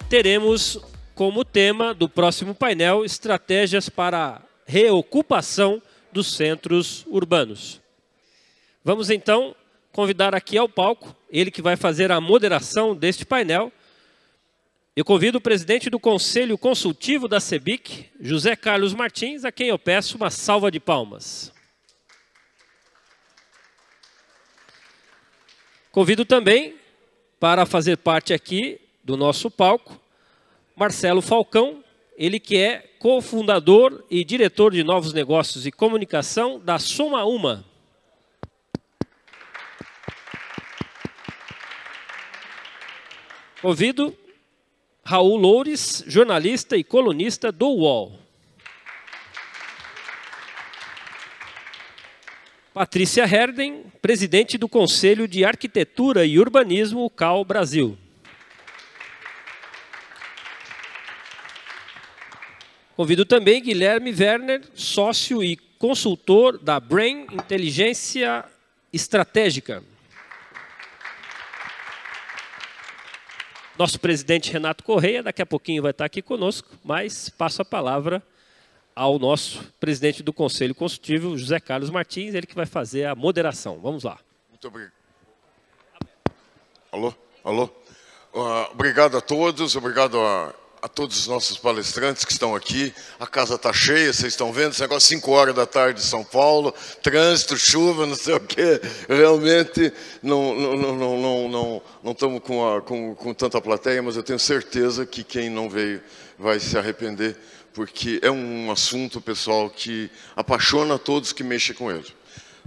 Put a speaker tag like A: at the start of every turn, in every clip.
A: teremos como tema do próximo painel estratégias para a reocupação dos centros urbanos. Vamos então convidar aqui ao palco, ele que vai fazer a moderação deste painel. Eu convido o presidente do Conselho Consultivo da CEBIC, José Carlos Martins, a quem eu peço uma salva de palmas. Convido também, para fazer parte aqui do nosso palco, Marcelo Falcão, ele que é cofundador e diretor de novos negócios e comunicação da Soma Uma. Convido Raul Loures, jornalista e colunista do UOL. Patrícia Herden, presidente do Conselho de Arquitetura e Urbanismo, CAL Brasil. Convido também Guilherme Werner, sócio e consultor da Brain Inteligência Estratégica. Nosso presidente Renato Correia, daqui a pouquinho vai estar aqui conosco, mas passo a palavra ao nosso presidente do Conselho Consultivo, José Carlos Martins, ele que vai fazer a moderação. Vamos lá.
B: Muito obrigado. Alô? Alô? Obrigado a todos, obrigado a todos os nossos palestrantes que estão aqui. A casa está cheia, vocês estão vendo, esse negócio 5 horas da tarde em São Paulo, trânsito, chuva, não sei o quê. Realmente não estamos com tanta plateia, mas eu tenho certeza que quem não veio vai se arrepender, porque é um assunto, pessoal, que apaixona a todos que mexem com ele.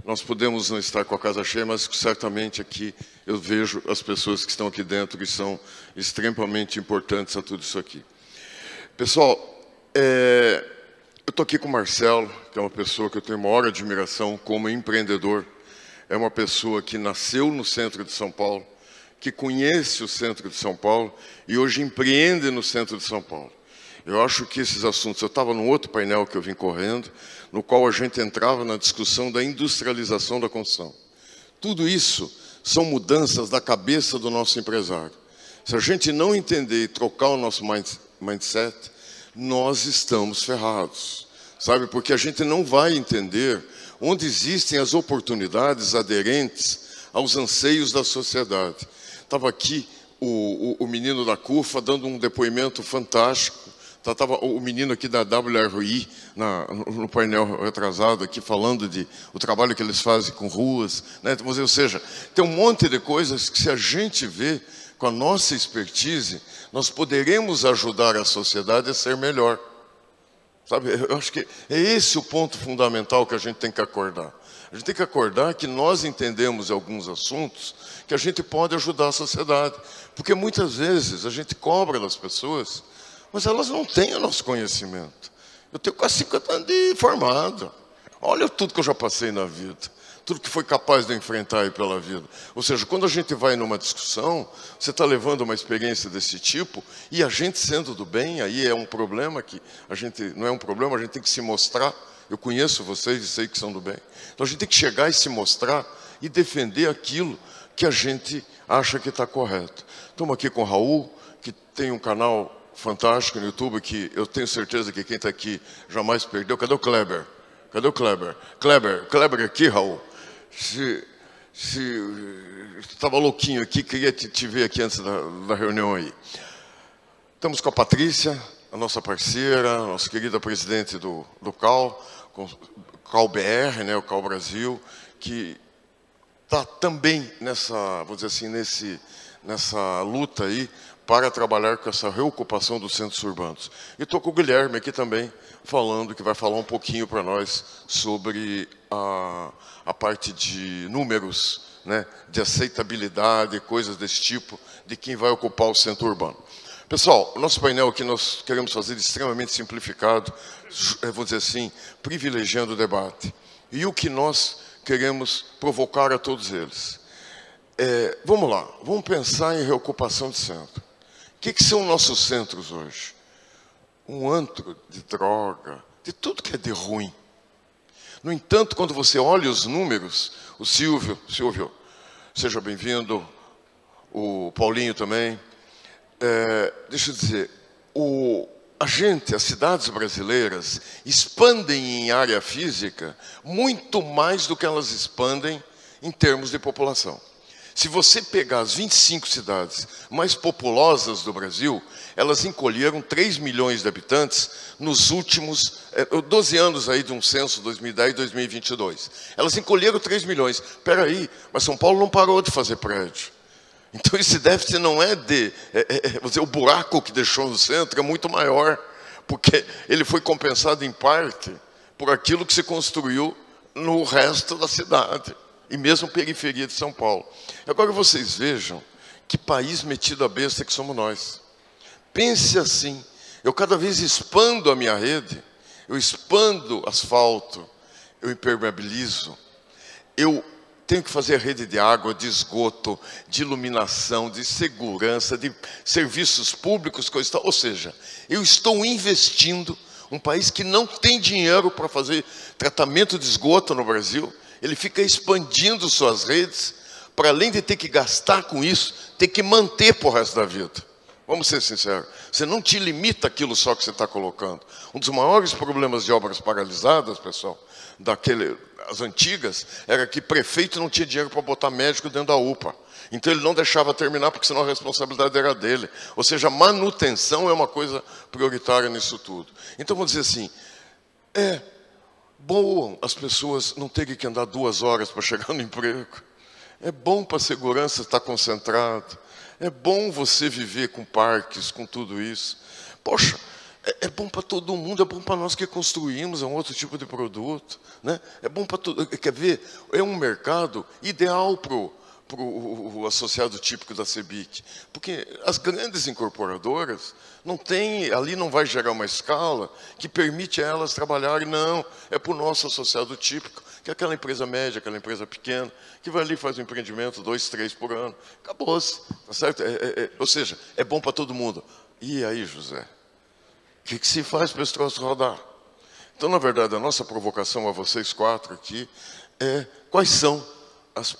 B: Nós podemos não estar com a casa cheia, mas certamente aqui eu vejo as pessoas que estão aqui dentro que são extremamente importantes a tudo isso aqui. Pessoal, eu estou aqui com o Marcelo, que é uma pessoa que eu tenho maior admiração como empreendedor. É uma pessoa que nasceu no centro de São Paulo, que conhece o centro de São Paulo e hoje empreende no centro de São Paulo. Eu acho que esses assuntos... Eu estava num outro painel que eu vim correndo, no qual a gente entrava na discussão da industrialização da construção. Tudo isso são mudanças da cabeça do nosso empresário. Se a gente não entender e trocar o nosso mindset, nós estamos ferrados. Sabe? Porque a gente não vai entender onde existem as oportunidades aderentes aos anseios da sociedade. Estava aqui o menino da CUFA dando um depoimento fantástico. Estava o menino aqui da WRI, no painel atrasado, aqui falando o trabalho que eles fazem com ruas. Né? Ou seja, tem um monte de coisas que, se a gente vê com a nossa expertise, nós poderemos ajudar a sociedade a ser melhor. Sabe? Eu acho que é esse o ponto fundamental que a gente tem que acordar. A gente tem que acordar que nós entendemos alguns assuntos que a gente pode ajudar a sociedade. Porque muitas vezes a gente cobra das pessoas, mas elas não têm o nosso conhecimento. Eu tenho quase 50 anos de formado. Olha tudo que eu já passei na vida. Tudo que foi capaz de enfrentar aí pela vida. Ou seja, quando a gente vai numa discussão, você está levando uma experiência desse tipo, e a gente sendo do bem, aí é um problema que a gente... Não é um problema, a gente tem que se mostrar. Eu conheço vocês e sei que são do bem. Então a gente tem que chegar e se mostrar e defender aquilo que a gente acha que está correto. Estamos aqui com o Raul, que tem um canal fantástico no YouTube, que eu tenho certeza que quem está aqui jamais perdeu. Cadê o Kleber? Cadê o Kleber? Kleber aqui, Raul. Estava louquinho aqui, queria te ver aqui antes da reunião aí. Estamos com a Patrícia, a nossa parceira, a nossa querida presidente do CAL, CAL BR, né, o CAL Brasil, que está também nessa, vamos dizer assim, nessa luta aí, para trabalhar com essa reocupação dos centros urbanos. E estou com o Guilherme aqui também, que vai falar um pouquinho para nós sobre a parte de números, né, de aceitabilidade, coisas desse tipo, de quem vai ocupar o centro urbano. Pessoal, o nosso painel aqui nós queremos fazer extremamente simplificado, vou dizer assim, privilegiando o debate. E o que nós queremos provocar a todos eles. Vamos lá, vamos pensar em reocupação de centro. O que são nossos centros hoje? Um antro de droga, de tudo que é de ruim. No entanto, quando você olha os números, o Silvio, seja bem-vindo, o Paulinho também, deixa eu dizer, as cidades brasileiras expandem em área física muito mais do que elas expandem em termos de população. Se você pegar as 25 cidades mais populosas do Brasil, elas encolheram 3 milhões de habitantes nos últimos 12 anos aí de um censo 2010-2022. Elas encolheram 3 milhões. Espera aí, mas São Paulo não parou de fazer prédio. Então esse déficit não é o buraco que deixou no centro é muito maior, porque ele foi compensado em parte por aquilo que se construiu no resto da cidade, e mesmo periferia de São Paulo. Agora vocês vejam que país metido a besta que somos nós. Pense assim, eu cada vez expando a minha rede, eu expando asfalto, eu impermeabilizo, eu tenho que fazer rede de água, de esgoto, de iluminação, de segurança, de serviços públicos, coisa e tal. Ou seja, eu estou investindo, um país que não tem dinheiro para fazer tratamento de esgoto no Brasil, ele fica expandindo suas redes, para além de ter que gastar com isso, ter que manter para o resto da vida. Vamos ser sinceros, você não te limita aquilo só que você está colocando. Um dos maiores problemas de obras paralisadas, pessoal, as antigas, era que prefeito não tinha dinheiro para botar médico dentro da UPA. Então ele não deixava terminar, porque senão a responsabilidade era dele. Ou seja, a manutenção é uma coisa prioritária nisso tudo. Então vamos dizer assim, é bom as pessoas não terem que andar 2 horas para chegar no emprego. É bom para a segurança estar concentrado. É bom você viver com parques, com tudo isso. Poxa, é bom para todo mundo, é bom para nós que construímos, é um outro tipo de produto, né? É bom para todo. Quer ver? É um mercado ideal para o associado típico da CEBIC, porque as grandes incorporadoras não têm, ali não vai gerar uma escala que permite a elas trabalharem, não. É para o nosso associado típico, que é aquela empresa média, aquela empresa pequena, que vai ali e faz um empreendimento, 2, 3 por ano. Acabou-se, tá certo? Ou seja, é bom para todo mundo. E aí, José? O que se faz para esse troço rodar? Então, na verdade, a nossa provocação a vocês 4 aqui é quais são as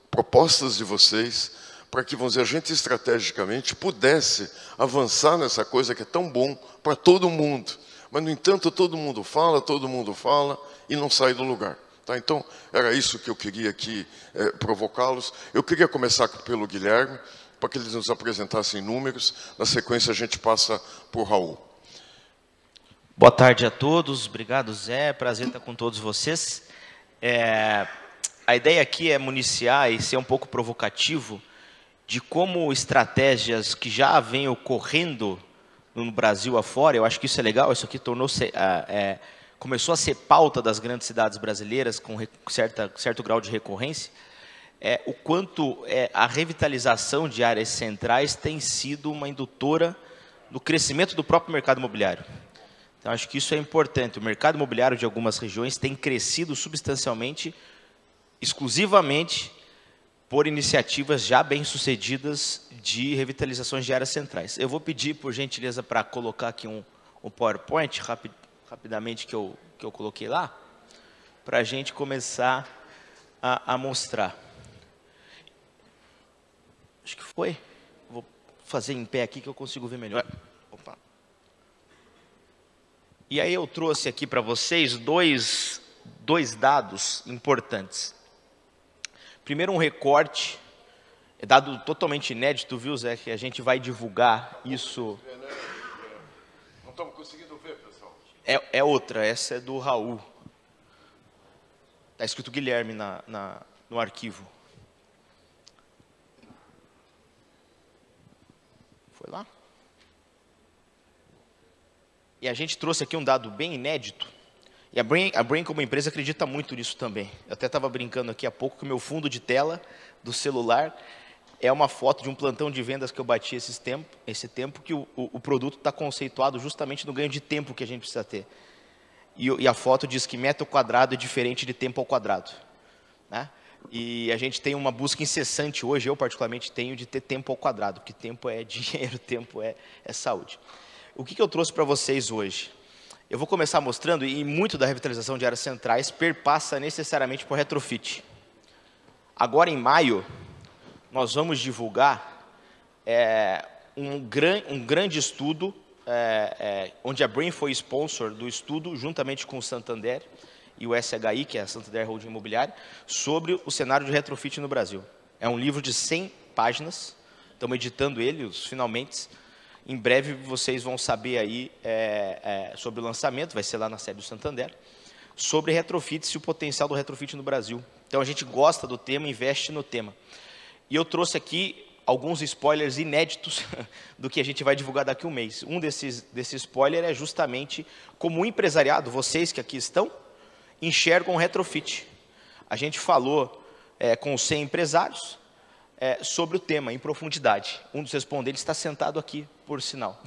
B: propostas de vocês para que, vamos dizer, a gente estrategicamente pudesse avançar nessa coisa que é tão bom para todo mundo. Mas, no entanto, todo mundo fala e não sai do lugar. Tá? Então, era isso que eu queria aqui provocá-los. Eu queria começar pelo Guilherme, para que eles nos apresentassem números. Na sequência, a gente passa para o Raul.
C: Boa tarde a todos, obrigado Zé, prazer estar com todos vocês. A ideia aqui é municiar e ser um pouco provocativo de como estratégias que já vêm ocorrendo no Brasil afora, eu acho que isso é legal, isso aqui começou a ser pauta das grandes cidades brasileiras com certo grau de recorrência, o quanto a revitalização de áreas centrais tem sido uma indutora do crescimento do próprio mercado imobiliário. Então, acho que isso é importante. O mercado imobiliário de algumas regiões tem crescido substancialmente, exclusivamente por iniciativas já bem-sucedidas de revitalizações de áreas centrais. Eu vou pedir, por gentileza, para colocar aqui um PowerPoint, rapidamente, que eu coloquei lá, para a gente começar a mostrar. Acho que foi. Vou fazer em pé aqui que eu consigo ver melhor. Opa. E aí eu trouxe aqui para vocês dois dados importantes. Primeiro, um recorte, dado totalmente inédito, viu, Zé, que a gente vai divulgar isso.
B: Não estamos conseguindo ver, pessoal.
C: É outra, essa é do Raul. Está escrito Guilherme no arquivo. Foi lá? E a gente trouxe aqui um dado bem inédito. E a Brain como empresa acredita muito nisso também. Eu até estava brincando aqui há pouco que o meu fundo de tela do celular é uma foto de um plantão de vendas que eu bati esse tempo que o produto está conceituado justamente no ganho de tempo que a gente precisa ter. E a foto diz que metro quadrado é diferente de tempo ao quadrado, né? E a gente tem uma busca incessante hoje, eu particularmente tenho, de ter tempo ao quadrado, porque tempo é dinheiro, tempo é saúde. O que eu trouxe para vocês hoje? Eu vou começar mostrando, e muito da revitalização de áreas centrais perpassa necessariamente por retrofit. Agora, em maio, nós vamos divulgar um grande estudo, onde a Brain foi sponsor do estudo, juntamente com o Santander e o SHI, que é a Santander Holding Imobiliária, sobre o cenário de retrofit no Brasil. É um livro de 100 páginas, estamos editando ele, finalmente. Em breve vocês vão saber aí sobre o lançamento, vai ser lá na sede do Santander, sobre retrofits e o potencial do retrofit no Brasil. Então a gente gosta do tema, investe no tema. E eu trouxe aqui alguns spoilers inéditos do que a gente vai divulgar daqui a um mês. Um desses spoilers é justamente como o empresariado, vocês que aqui estão, enxergam o retrofit. A gente falou com os 100 empresários sobre o tema em profundidade. Um dos respondentes está sentado aqui, por sinal.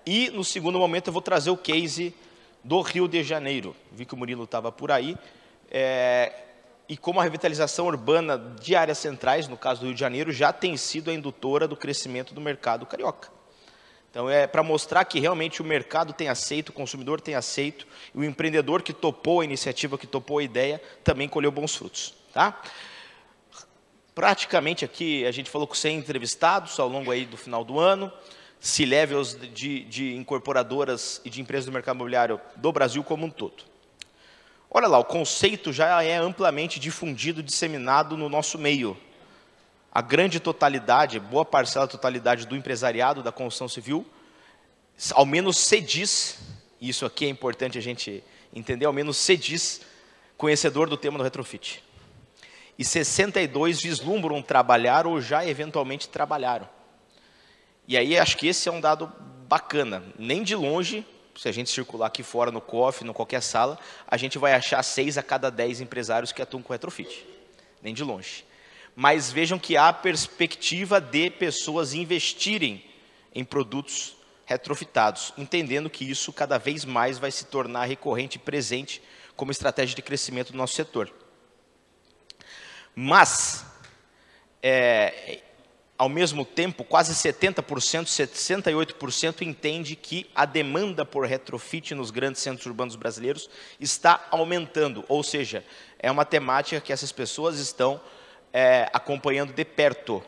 C: E no segundo momento eu vou trazer o case do Rio de Janeiro. Vi que o Murilo estava por aí. E como a revitalização urbana de áreas centrais, no caso do Rio de Janeiro, já tem sido a indutora do crescimento do mercado carioca. Então, é para mostrar que realmente o mercado tem aceito, o consumidor tem aceito, e o empreendedor que topou a iniciativa, que topou a ideia, também colheu bons frutos. Tá? Praticamente aqui, a gente falou com 100 entrevistados ao longo aí do final do ano, C-levels de incorporadoras e de empresas do mercado imobiliário do Brasil como um todo. Olha lá, o conceito já é amplamente difundido, disseminado no nosso meio. A grande totalidade, boa parcela da totalidade do empresariado da construção civil, ao menos se diz, e isso aqui é importante a gente entender, ao menos se diz conhecedor do tema do retrofit. E 62 vislumbram trabalhar ou já eventualmente trabalharam. E aí acho que esse é um dado bacana. Nem de longe, se a gente circular aqui fora no COF, em qualquer sala, a gente vai achar 6 a cada 10 empresários que atuam com retrofit. Nem de longe. Mas vejam que há perspectiva de pessoas investirem em produtos retrofitados, entendendo que isso cada vez mais vai se tornar recorrente e presente como estratégia de crescimento do nosso setor. Mas, ao mesmo tempo, quase 70%, 68% entende que a demanda por retrofit nos grandes centros urbanos brasileiros está aumentando, ou seja, é uma temática que essas pessoas estão acompanhando de perto.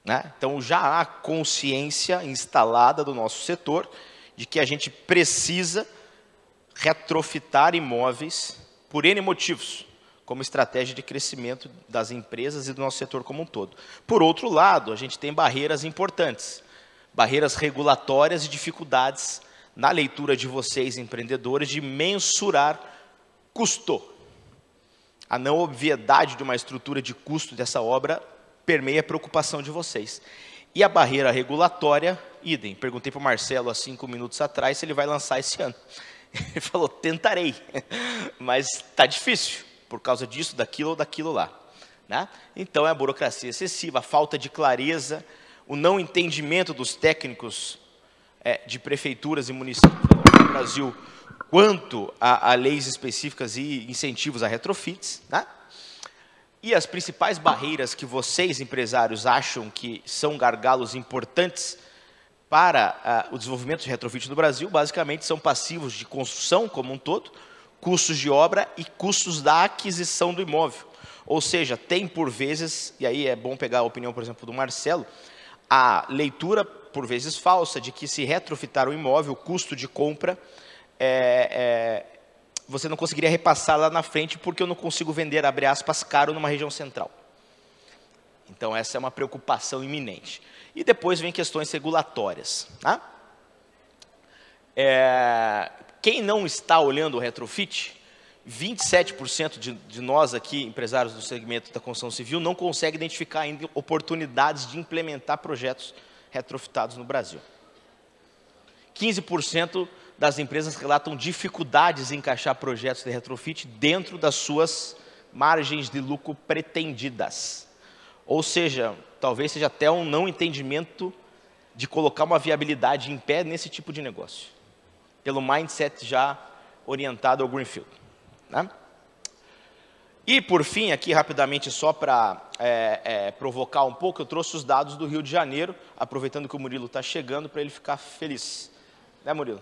C: Né? Então, já há consciência instalada do nosso setor de que a gente precisa retrofitar imóveis por N motivos, como estratégia de crescimento das empresas e do nosso setor como um todo. Por outro lado, a gente tem barreiras importantes, barreiras regulatórias e dificuldades na leitura de vocês, empreendedores, de mensurar custo. A não obviedade de uma estrutura de custo dessa obra permeia a preocupação de vocês. E a barreira regulatória, idem. Perguntei para o Marcelo há 5 minutos atrás se ele vai lançar esse ano. Ele falou, tentarei, mas está difícil, por causa disso, daquilo ou daquilo lá. Né? Então, é a burocracia excessiva, a falta de clareza, o não entendimento dos técnicos de prefeituras e municípios do Brasil quanto a leis específicas e incentivos a retrofits. Né? E as principais barreiras que vocês, empresários, acham que são gargalos importantes para o desenvolvimento de retrofit no Brasil, basicamente são passivos de construção como um todo, custos de obra e custos da aquisição do imóvel. Ou seja, tem por vezes, e aí é bom pegar a opinião, por exemplo, do Marcelo, a leitura, por vezes falsa, de que se retrofitar o imóvel, o custo de compra, você não conseguiria repassar lá na frente porque eu não consigo vender, abre aspas, caro numa região central. Então, essa é uma preocupação iminente. E depois vem questões regulatórias. Tá? Quem não está olhando o retrofit, 27% de nós aqui, empresários do segmento da construção civil, não consegue identificar ainda oportunidades de implementar projetos retrofitados no Brasil. 15% das empresas relatam dificuldades em encaixar projetos de retrofit dentro das suas margens de lucro pretendidas. Ou seja, talvez seja até um não entendimento de colocar uma viabilidade em pé nesse tipo de negócio, pelo mindset já orientado ao Greenfield. Né? E, por fim, aqui rapidamente, só para provocar um pouco, eu trouxe os dados do Rio de Janeiro, aproveitando que o Murilo está chegando, para ele ficar feliz. Né, Murilo?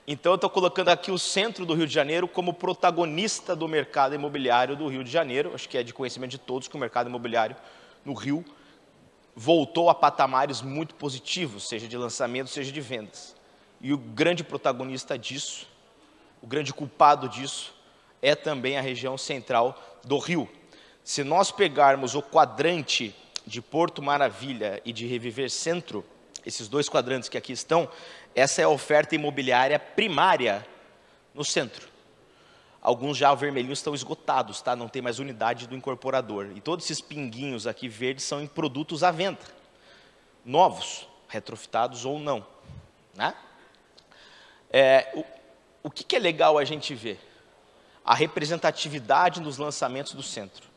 C: Então, eu estou colocando aqui o centro do Rio de Janeiro como protagonista do mercado imobiliário do Rio de Janeiro. Acho que é de conhecimento de todos que o mercado imobiliário no Rio voltou a patamares muito positivos, seja de lançamento, seja de vendas. E o grande protagonista disso, o grande culpado disso, é também a região central do Rio. Se nós pegarmos o quadrante de Porto Maravilha e de Reviver Centro, esses dois quadrantes que aqui estão, essa é a oferta imobiliária primária no centro. Alguns já vermelhinhos estão esgotados, tá? Não tem mais unidade do incorporador. E todos esses pinguinhos aqui verdes são em produtos à venda, novos, retrofitados ou não, né? O que é legal a gente ver? A representatividade nos lançamentos do centro.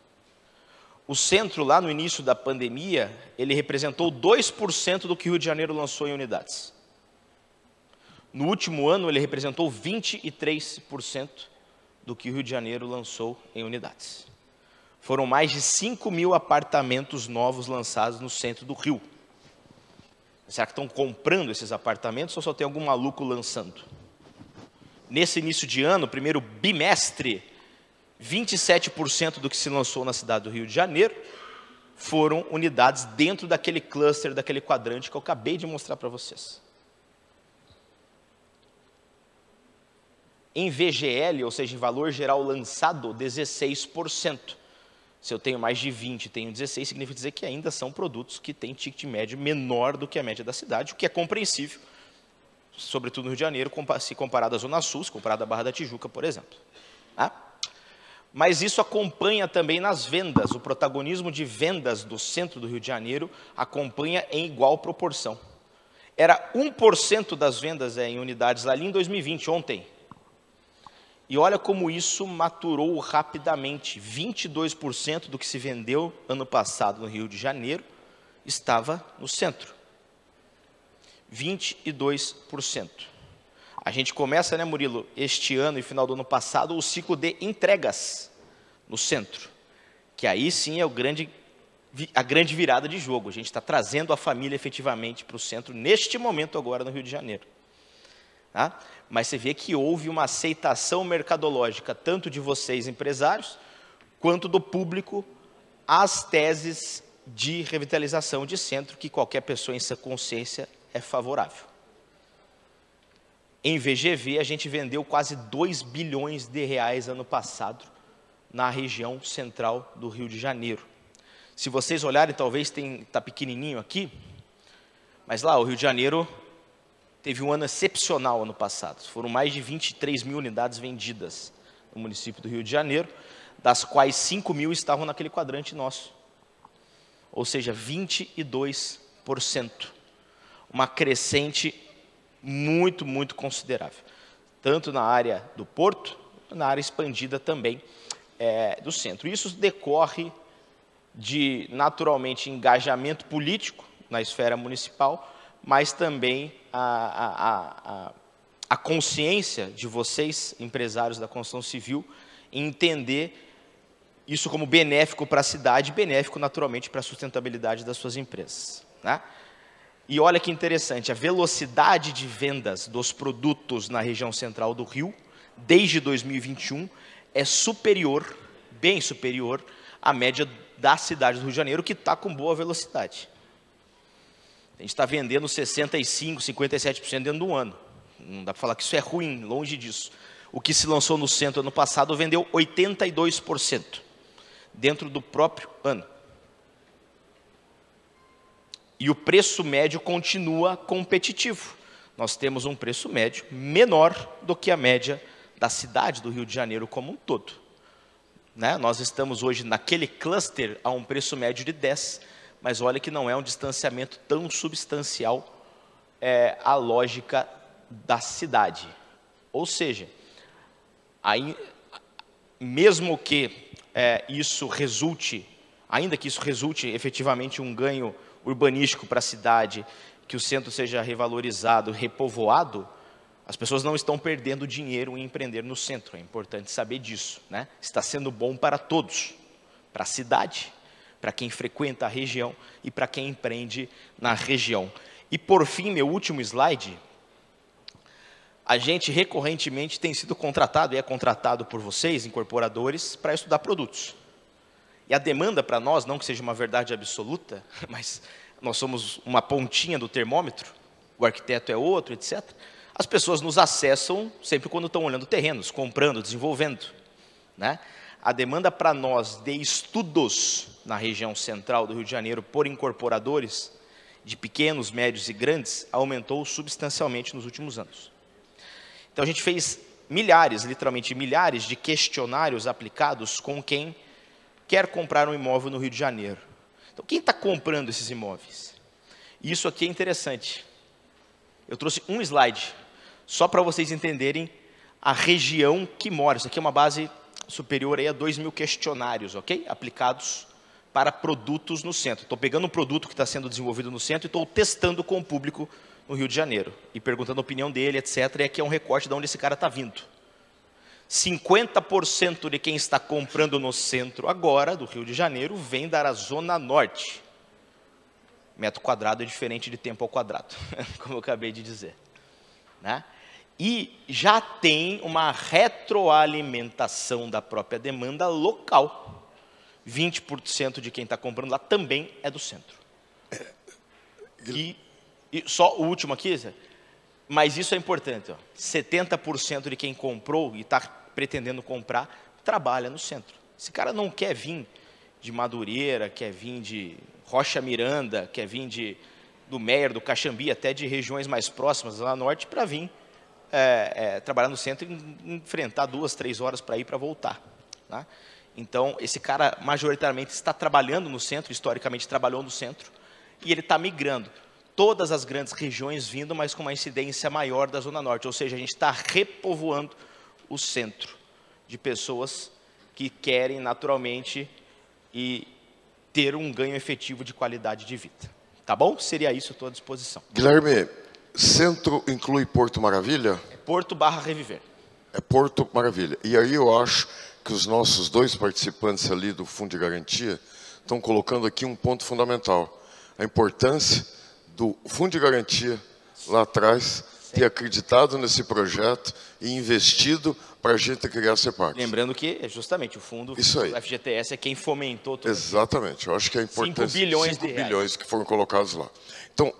C: O centro, lá no início da pandemia, ele representou 2% do que o Rio de Janeiro lançou em unidades. No último ano, ele representou 23% do que o Rio de Janeiro lançou em unidades. Foram mais de 5.000 apartamentos novos lançados no centro do Rio. Será que estão comprando esses apartamentos ou só tem algum maluco lançando? Nesse início de ano, primeiro bimestre, 27% do que se lançou na cidade do Rio de Janeiro foram unidades dentro daquele cluster, daquele quadrante que eu acabei de mostrar para vocês. Em VGL, ou seja, em valor geral lançado, 16%. Se eu tenho mais de 20 e tenho 16, significa dizer que ainda são produtos que têm ticket médio menor do que a média da cidade, o que é compreensível, sobretudo no Rio de Janeiro, se comparado à Zona Sul, se comparado à Barra da Tijuca, por exemplo. Tá? Mas isso acompanha também nas vendas. O protagonismo de vendas do centro do Rio de Janeiro acompanha em igual proporção. Era 1% das vendas em unidades ali em 2020, ontem. E olha como isso maturou rapidamente. 22% do que se vendeu ano passado no Rio de Janeiro estava no centro. 22%. A gente começa, né, Murilo, este ano e final do ano passado, o ciclo de entregas no centro. Que aí sim é a grande virada de jogo. A gente está trazendo a família efetivamente para o centro, neste momento agora no Rio de Janeiro. Tá? Mas você vê que houve uma aceitação mercadológica, tanto de vocês, empresários, quanto do público, às teses de revitalização de centro, que qualquer pessoa em sua consciência é favorável. Em VGV, a gente vendeu quase 2 bilhões de reais ano passado na região central do Rio de Janeiro. Se vocês olharem, talvez está pequenininho aqui, mas lá o Rio de Janeiro teve um ano excepcional ano passado. Foram mais de 23.000 unidades vendidas no município do Rio de Janeiro, das quais 5.000 estavam naquele quadrante nosso. Ou seja, 22%. Uma crescente muito, muito considerável. Tanto na área do porto, na área expandida também do centro. Isso decorre de, naturalmente, engajamento político na esfera municipal, mas também a consciência de vocês, empresários da construção civil, em entender isso como benéfico para a cidade, benéfico, naturalmente, para a sustentabilidade das suas empresas. Né? E olha que interessante, a velocidade de vendas dos produtos na região central do Rio, desde 2021, é superior, bem superior, à média da cidade do Rio de Janeiro, que está com boa velocidade. A gente está vendendo 65%, 57% dentro do ano. Não dá para falar que isso é ruim, longe disso. O que se lançou no centro ano passado vendeu 82% dentro do próprio ano. E o preço médio continua competitivo. Nós temos um preço médio menor do que a média da cidade do Rio de Janeiro como um todo. Né? Nós estamos hoje naquele cluster a um preço médio de 10, mas olha que não é um distanciamento tão substancial à lógica da cidade. Ou seja, aí, mesmo que isso resulte, ainda que isso resulte efetivamente um ganho urbanístico para a cidade, que o centro seja revalorizado, repovoado, as pessoas não estão perdendo dinheiro em empreender no centro. É importante saber disso. Né? Está sendo bom para todos, para a cidade, para quem frequenta a região e para quem empreende na região. E por fim, meu último slide, a gente recorrentemente tem sido contratado e é contratado por vocês, incorporadores, para estudar produtos. E a demanda para nós, não que seja uma verdade absoluta, mas nós somos uma pontinha do termômetro, o arquiteto é outro, etc. As pessoas nos acessam sempre quando estão olhando terrenos, comprando, desenvolvendo, né? A demanda para nós de estudos na região central do Rio de Janeiro por incorporadores, de pequenos, médios e grandes, aumentou substancialmente nos últimos anos. Então a gente fez milhares, literalmente milhares, de questionários aplicados com quem quer comprar um imóvel no Rio de Janeiro. Então quem está comprando esses imóveis? Isso aqui é interessante. Eu trouxe um slide, só para vocês entenderem a região que mora. Isso aqui é uma base superior aí a 2.000 questionários, ok? Aplicados para produtos no centro. Estou pegando um produto que está sendo desenvolvido no centro e estou testando com o público no Rio de Janeiro. E perguntando a opinião dele, etc. E aqui é um recorte de onde esse cara está vindo. 50% de quem está comprando no centro agora, do Rio de Janeiro, vem da Zona Norte. Metro quadrado é diferente de tempo ao quadrado, como eu acabei de dizer, né? E já tem uma retroalimentação da própria demanda local. 20% de quem está comprando lá também é do centro. E só o último aqui, mas isso é importante. Ó, 70% de quem comprou e está pretendendo comprar, trabalha no centro. Esse cara não quer vir de Madureira, quer vir de Rocha Miranda, quer vir do Meier, do Caxambi, até de regiões mais próximas lá no norte, para vir trabalhar no centro e enfrentar 2, 3 horas para ir para voltar, né? Então, esse cara majoritariamente está trabalhando no centro, historicamente trabalhou no centro, e ele está migrando. Todas as grandes regiões vindo, mas com uma incidência maior da Zona Norte, ou seja, a gente está repovoando o centro de pessoas que querem naturalmente e ter um ganho efetivo de qualidade de vida. Tá bom? Seria isso, estou à disposição.
B: Guilherme, centro inclui Porto Maravilha?
C: É Porto / Reviver.
B: É Porto Maravilha. E aí eu acho que os nossos 2 participantes ali do Fundo de Garantia estão colocando aqui um ponto fundamental. A importância do Fundo de Garantia lá atrás ter acreditado nesse projeto e investido para a gente criar a CEPAC.
C: Lembrando que, justamente, o fundo,
B: Isso aí.
C: o FGTS é quem fomentou tudo.
B: Exatamente. Eu acho que é importante.
C: 5 bilhões
B: 5
C: de reais.
B: bilhões que foram colocados lá. Então,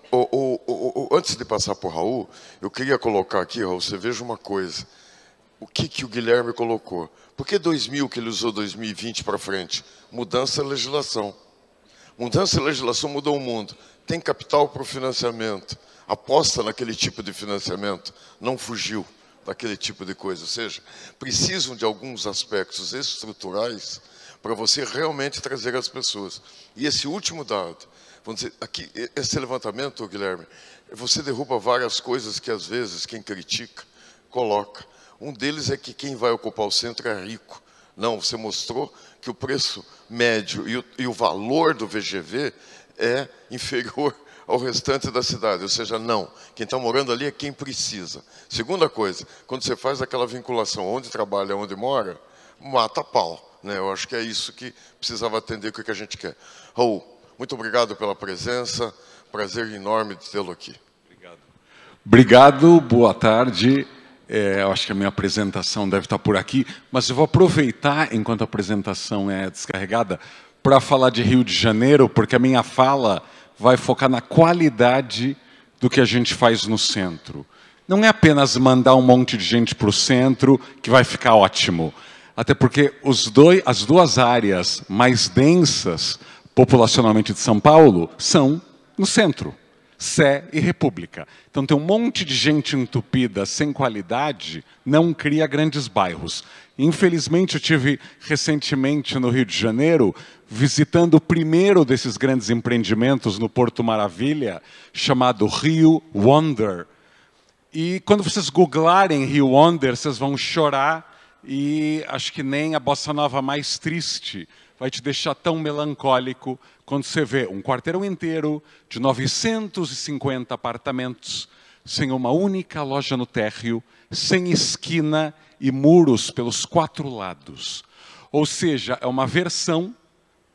B: antes de passar para o Raul, eu queria colocar aqui, Raul, você veja uma coisa. O que o Guilherme colocou? Por que 2000 que ele usou 2020 para frente? Mudança da legislação. Mudança da legislação mudou o mundo. Tem capital para o financiamento. Aposta naquele tipo de financiamento. Não fugiu daquele tipo de coisa. Ou seja, precisam de alguns aspectos estruturais para você realmente trazer as pessoas. E esse último dado, vamos dizer, aqui, esse levantamento, Guilherme, você derruba várias coisas que às vezes quem critica coloca. Um deles é que quem vai ocupar o centro é rico. Não, você mostrou que o preço médio e o valor do VGV é inferior ao restante da cidade. Ou seja, não. Quem está morando ali é quem precisa. Segunda coisa, quando você faz aquela vinculação onde trabalha, onde mora, mata a pau, né? Eu acho que é isso que precisava atender com o que a gente quer. Raul, muito obrigado pela presença. Prazer enorme de tê-lo aqui.
D: Obrigado, boa tarde. Eu acho que a minha apresentação deve estar por aqui, mas eu vou aproveitar, enquanto a apresentação é descarregada, para falar de Rio de Janeiro, porque a minha fala vai focar na qualidade do que a gente faz no centro. Não é apenas mandar um monte de gente para o centro que vai ficar ótimo. Até porque as duas áreas mais densas populacionalmente de São Paulo são no centro. Sé e República. Então tem um monte de gente entupida, sem qualidade, não cria grandes bairros. Infelizmente, eu tive recentemente no Rio de Janeiro, visitando o primeiro desses grandes empreendimentos no Porto Maravilha, chamado Rio Wonder. E quando vocês googlarem Rio Wonder, vocês vão chorar, e acho que nem a bossa nova mais triste vai te deixar tão melancólico quando você vê um quarteirão inteiro de 950 apartamentos, sem uma única loja no térreo, sem esquina e muros pelos 4 lados. Ou seja, é uma versão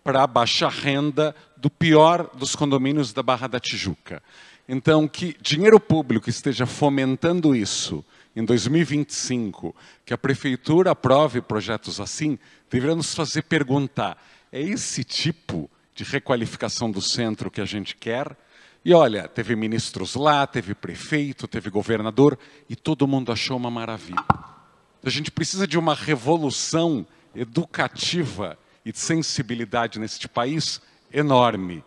D: para baixa renda do pior dos condomínios da Barra da Tijuca. Então, que dinheiro público esteja fomentando isso em 2025, que a prefeitura aprove projetos assim, deveria nos fazer perguntar, é esse tipo de requalificação do centro que a gente quer. E olha, teve ministros lá, teve prefeito, teve governador, e todo mundo achou uma maravilha. A gente precisa de uma revolução educativa e de sensibilidade neste país enorme.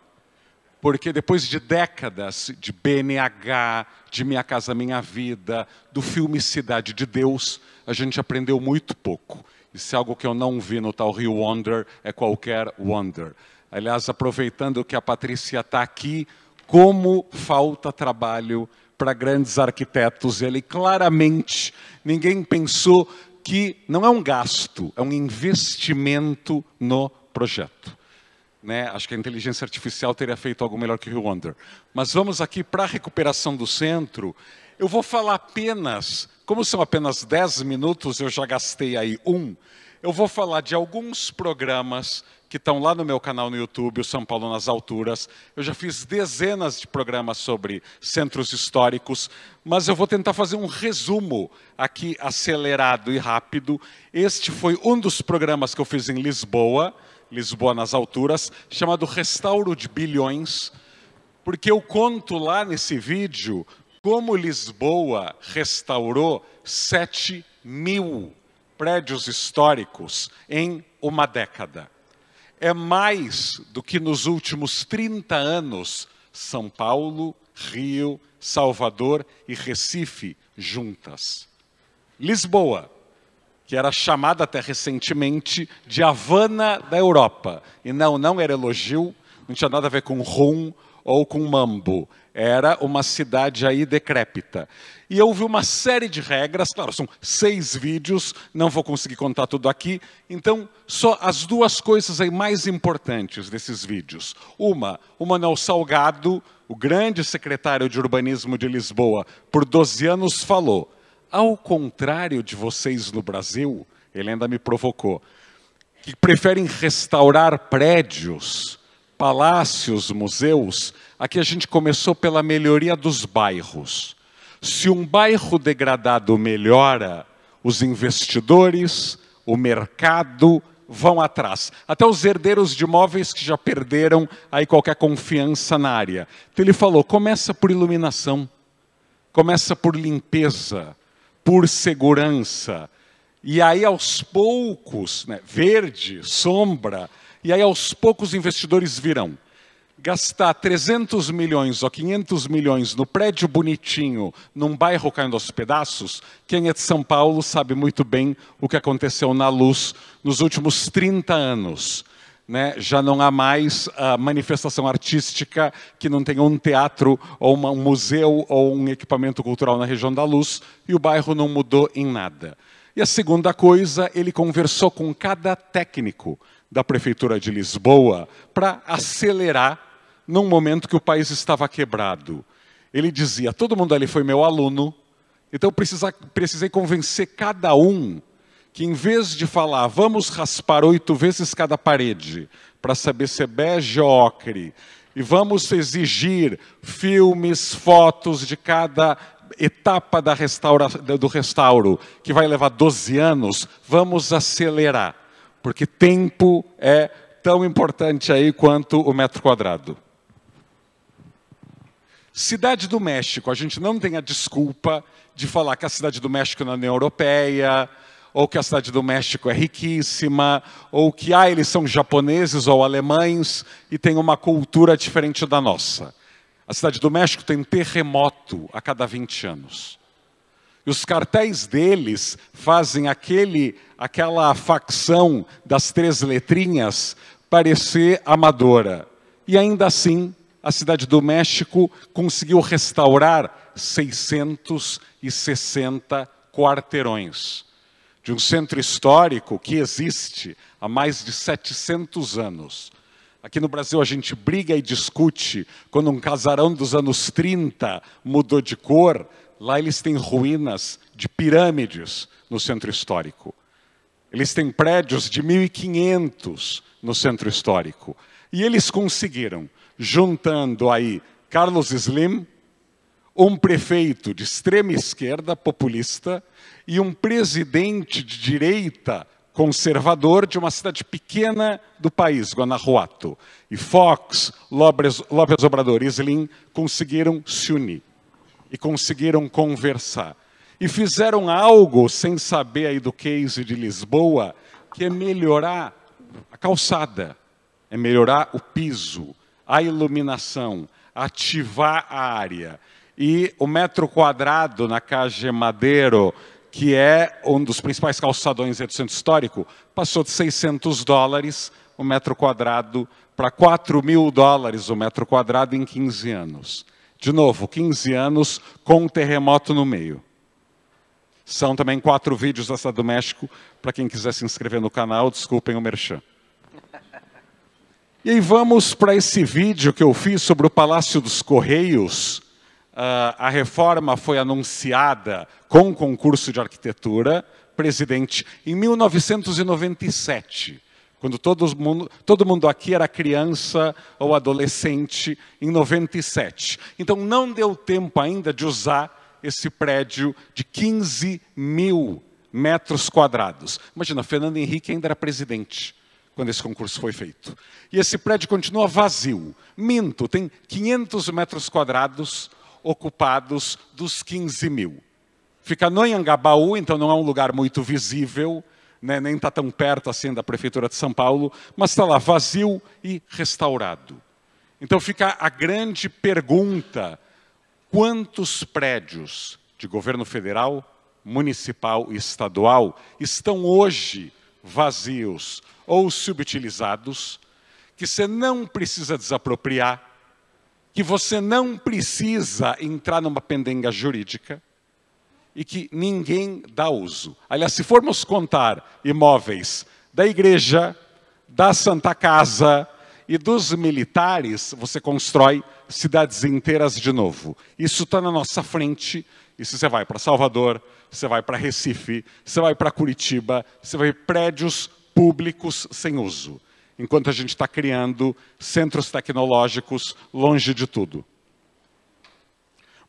D: Porque depois de décadas de BNH, de Minha Casa Minha Vida, do filme Cidade de Deus, a gente aprendeu muito pouco. E se algo que eu não vi no tal Rio Wonder é qualquer wonder. Aliás, aproveitando que a Patrícia está aqui, como falta trabalho para grandes arquitetos. Ele claramente, ninguém pensou que não é um gasto, é um investimento no projeto. Né? Acho que a inteligência artificial teria feito algo melhor que o Rio Wonder. Mas vamos aqui para a recuperação do centro. Eu vou falar apenas, como são apenas 10 minutos, eu já gastei aí eu vou falar de alguns programas que estão lá no meu canal no YouTube, o São Paulo nas Alturas. Eu já fiz dezenas de programas sobre centros históricos, mas eu vou tentar fazer um resumo aqui acelerado e rápido. Este foi um dos programas que eu fiz em Lisboa, Lisboa nas Alturas, chamado Restauro de Bilhões, porque eu conto lá nesse vídeo como Lisboa restaurou 7.000 prédios históricos em uma década. É mais do que nos últimos 30 anos São Paulo, Rio, Salvador e Recife juntas. Lisboa, que era chamada até recentemente de Havana da Europa. E não era elogio, não tinha nada a ver com rum ou com mambo. Era uma cidade aí decrépita. E houve uma série de regras, claro, são 6 vídeos, não vou conseguir contar tudo aqui. Então, só as 2 coisas aí mais importantes desses vídeos. O Manuel Salgado, o grande secretário de urbanismo de Lisboa, por 12 anos falou: ao contrário de vocês no Brasil, ele ainda me provocou, que preferem restaurar prédios, palácios, museus, aqui a gente começou pela melhoria dos bairros. Se um bairro degradado melhora, os investidores, o mercado vão atrás. Até os herdeiros de imóveis que já perderam aí qualquer confiança na área. Então ele falou, começa por iluminação, começa por limpeza, por segurança. E aí aos poucos, né, verde, sombra, e aí aos poucos investidores virão. Gastar 300 milhões ou 500 milhões no prédio bonitinho, num bairro caindo aos pedaços, quem é de São Paulo sabe muito bem o que aconteceu na Luz nos últimos 30 anos. Né? Já não há mais a manifestação artística que não tenha um teatro, ou um museu, ou um equipamento cultural na região da Luz, e o bairro não mudou em nada. E a segunda coisa, ele conversou com cada técnico da Prefeitura de Lisboa para acelerar num momento que o país estava quebrado. Ele dizia, todo mundo ali foi meu aluno, então precisei convencer cada um que em vez de falar, vamos raspar 8 vezes cada parede, para saber se é bege ou ocre, e vamos exigir filmes, fotos de cada etapa do restauro, que vai levar 12 anos, vamos acelerar, porque tempo é tão importante aí quanto o metro quadrado. Cidade do México, a gente não tem a desculpa de falar que a Cidade do México na União Europeia, ou que a Cidade do México é riquíssima, ou que eles são japoneses ou alemães e tem uma cultura diferente da nossa. A Cidade do México tem terremoto a cada 20 anos. E os cartéis deles fazem aquela facção das 3 letrinhas parecer amadora. E ainda assim, a Cidade do México conseguiu restaurar 660 quarteirões de um centro histórico que existe há mais de 700 anos. Aqui no Brasil a gente briga e discute quando um casarão dos anos 30 mudou de cor. Lá eles têm ruínas de pirâmides no centro histórico. Eles têm prédios de 1500 no centro histórico. E eles conseguiram, juntando aí Carlos Slim, um prefeito de extrema esquerda, populista, e um presidente de direita conservador de uma cidade pequena do país, Guanajuato. E Fox, López Obrador e Slim conseguiram se unir e conseguiram conversar. E fizeram algo, sem saber aí do case de Lisboa, que é melhorar a calçada, é melhorar o piso, a iluminação, ativar a área. E o metro quadrado na Calle Madeiro, que é um dos principais calçadões do centro histórico, passou de $600 o metro quadrado para $4.000 o metro quadrado em 15 anos. De novo, 15 anos com um terremoto no meio. São também 4 vídeos da Cidade do México, para quem quiser se inscrever no canal, desculpem o merchan. E aí vamos para esse vídeo que eu fiz sobre o Palácio dos Correios. A reforma foi anunciada com concurso de arquitetura, presidente, em 1997, quando todo mundo aqui era criança ou adolescente, em 97. Então não deu tempo ainda de usar esse prédio de 15.000 metros quadrados. Imagina, Fernando Henrique ainda era presidente quando esse concurso foi feito. E esse prédio continua vazio. Minto, tem 500 metros quadrados ocupados dos 15.000. Fica no Anhangabaú, então não é um lugar muito visível, né, nem está tão perto assim da Prefeitura de São Paulo, mas está lá vazio e restaurado. Então fica a grande pergunta: quantos prédios de governo federal, municipal e estadual estão hoje vazios ou subutilizados, que você não precisa desapropriar, que você não precisa entrar numa pendenga jurídica e que ninguém dá uso? Aliás, se formos contar imóveis da igreja, da Santa Casa e dos militares, você constrói cidades inteiras de novo. Isso está na nossa frente. E se você vai para Salvador, você vai para Recife, você vai para Curitiba, você vai prédios públicos sem uso, enquanto a gente está criando centros tecnológicos longe de tudo.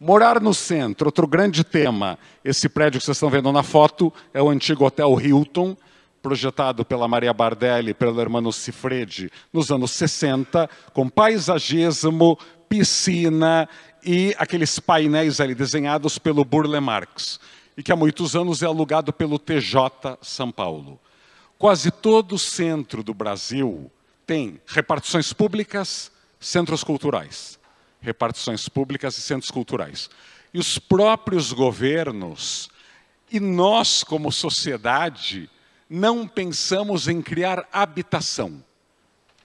D: Morar no centro, outro grande tema. Esse prédio que vocês estão vendo na foto é o antigo Hotel Hilton, projetado pela Maria Bardelli e pelo Hermano Cifredi nos anos 60, com paisagismo, piscina e aqueles painéis ali desenhados pelo Burle Marx, e que há muitos anos é alugado pelo TJ São Paulo. Quase todo o centro do Brasil tem repartições públicas, centros culturais. Repartições públicas e centros culturais. E os próprios governos, e nós como sociedade, não pensamos em criar habitação.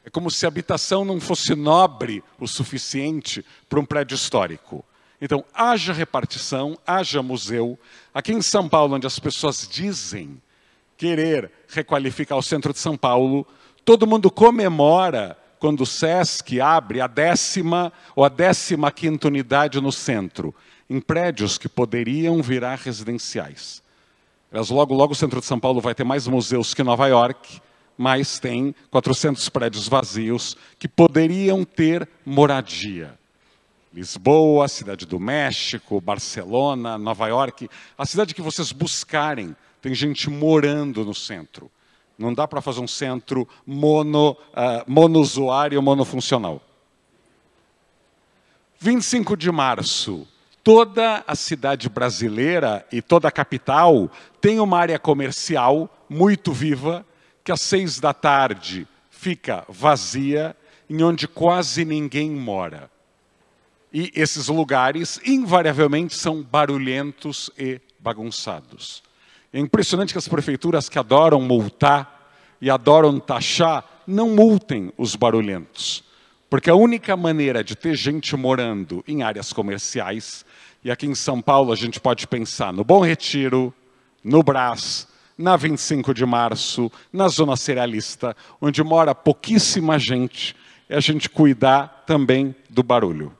D: É como se a habitação não fosse nobre o suficiente para um prédio histórico. Então, haja repartição, haja museu. Aqui em São Paulo, onde as pessoas dizem querer requalificar o centro de São Paulo, todo mundo comemora quando o Sesc abre a 10ª ou a 15ª unidade no centro, em prédios que poderiam virar residenciais. Mas logo, logo o centro de São Paulo vai ter mais museus que Nova York, mas tem 400 prédios vazios que poderiam ter moradia. Lisboa, Cidade do México, Barcelona, Nova York, a cidade que vocês buscarem, tem gente morando no centro. Não dá para fazer um centro monousuário, monofuncional. 25 de março, toda a cidade brasileira e toda a capital tem uma área comercial muito viva, que às 6 da tarde fica vazia, em onde quase ninguém mora. E esses lugares, invariavelmente, são barulhentos e bagunçados. É impressionante que as prefeituras que adoram multar e adoram taxar, não multem os barulhentos. Porque a única maneira de ter gente morando em áreas comerciais, e aqui em São Paulo a gente pode pensar no Bom Retiro, no Brás, na 25 de março, na Zona Cerealista, onde mora pouquíssima gente, é a gente cuidar também do barulho.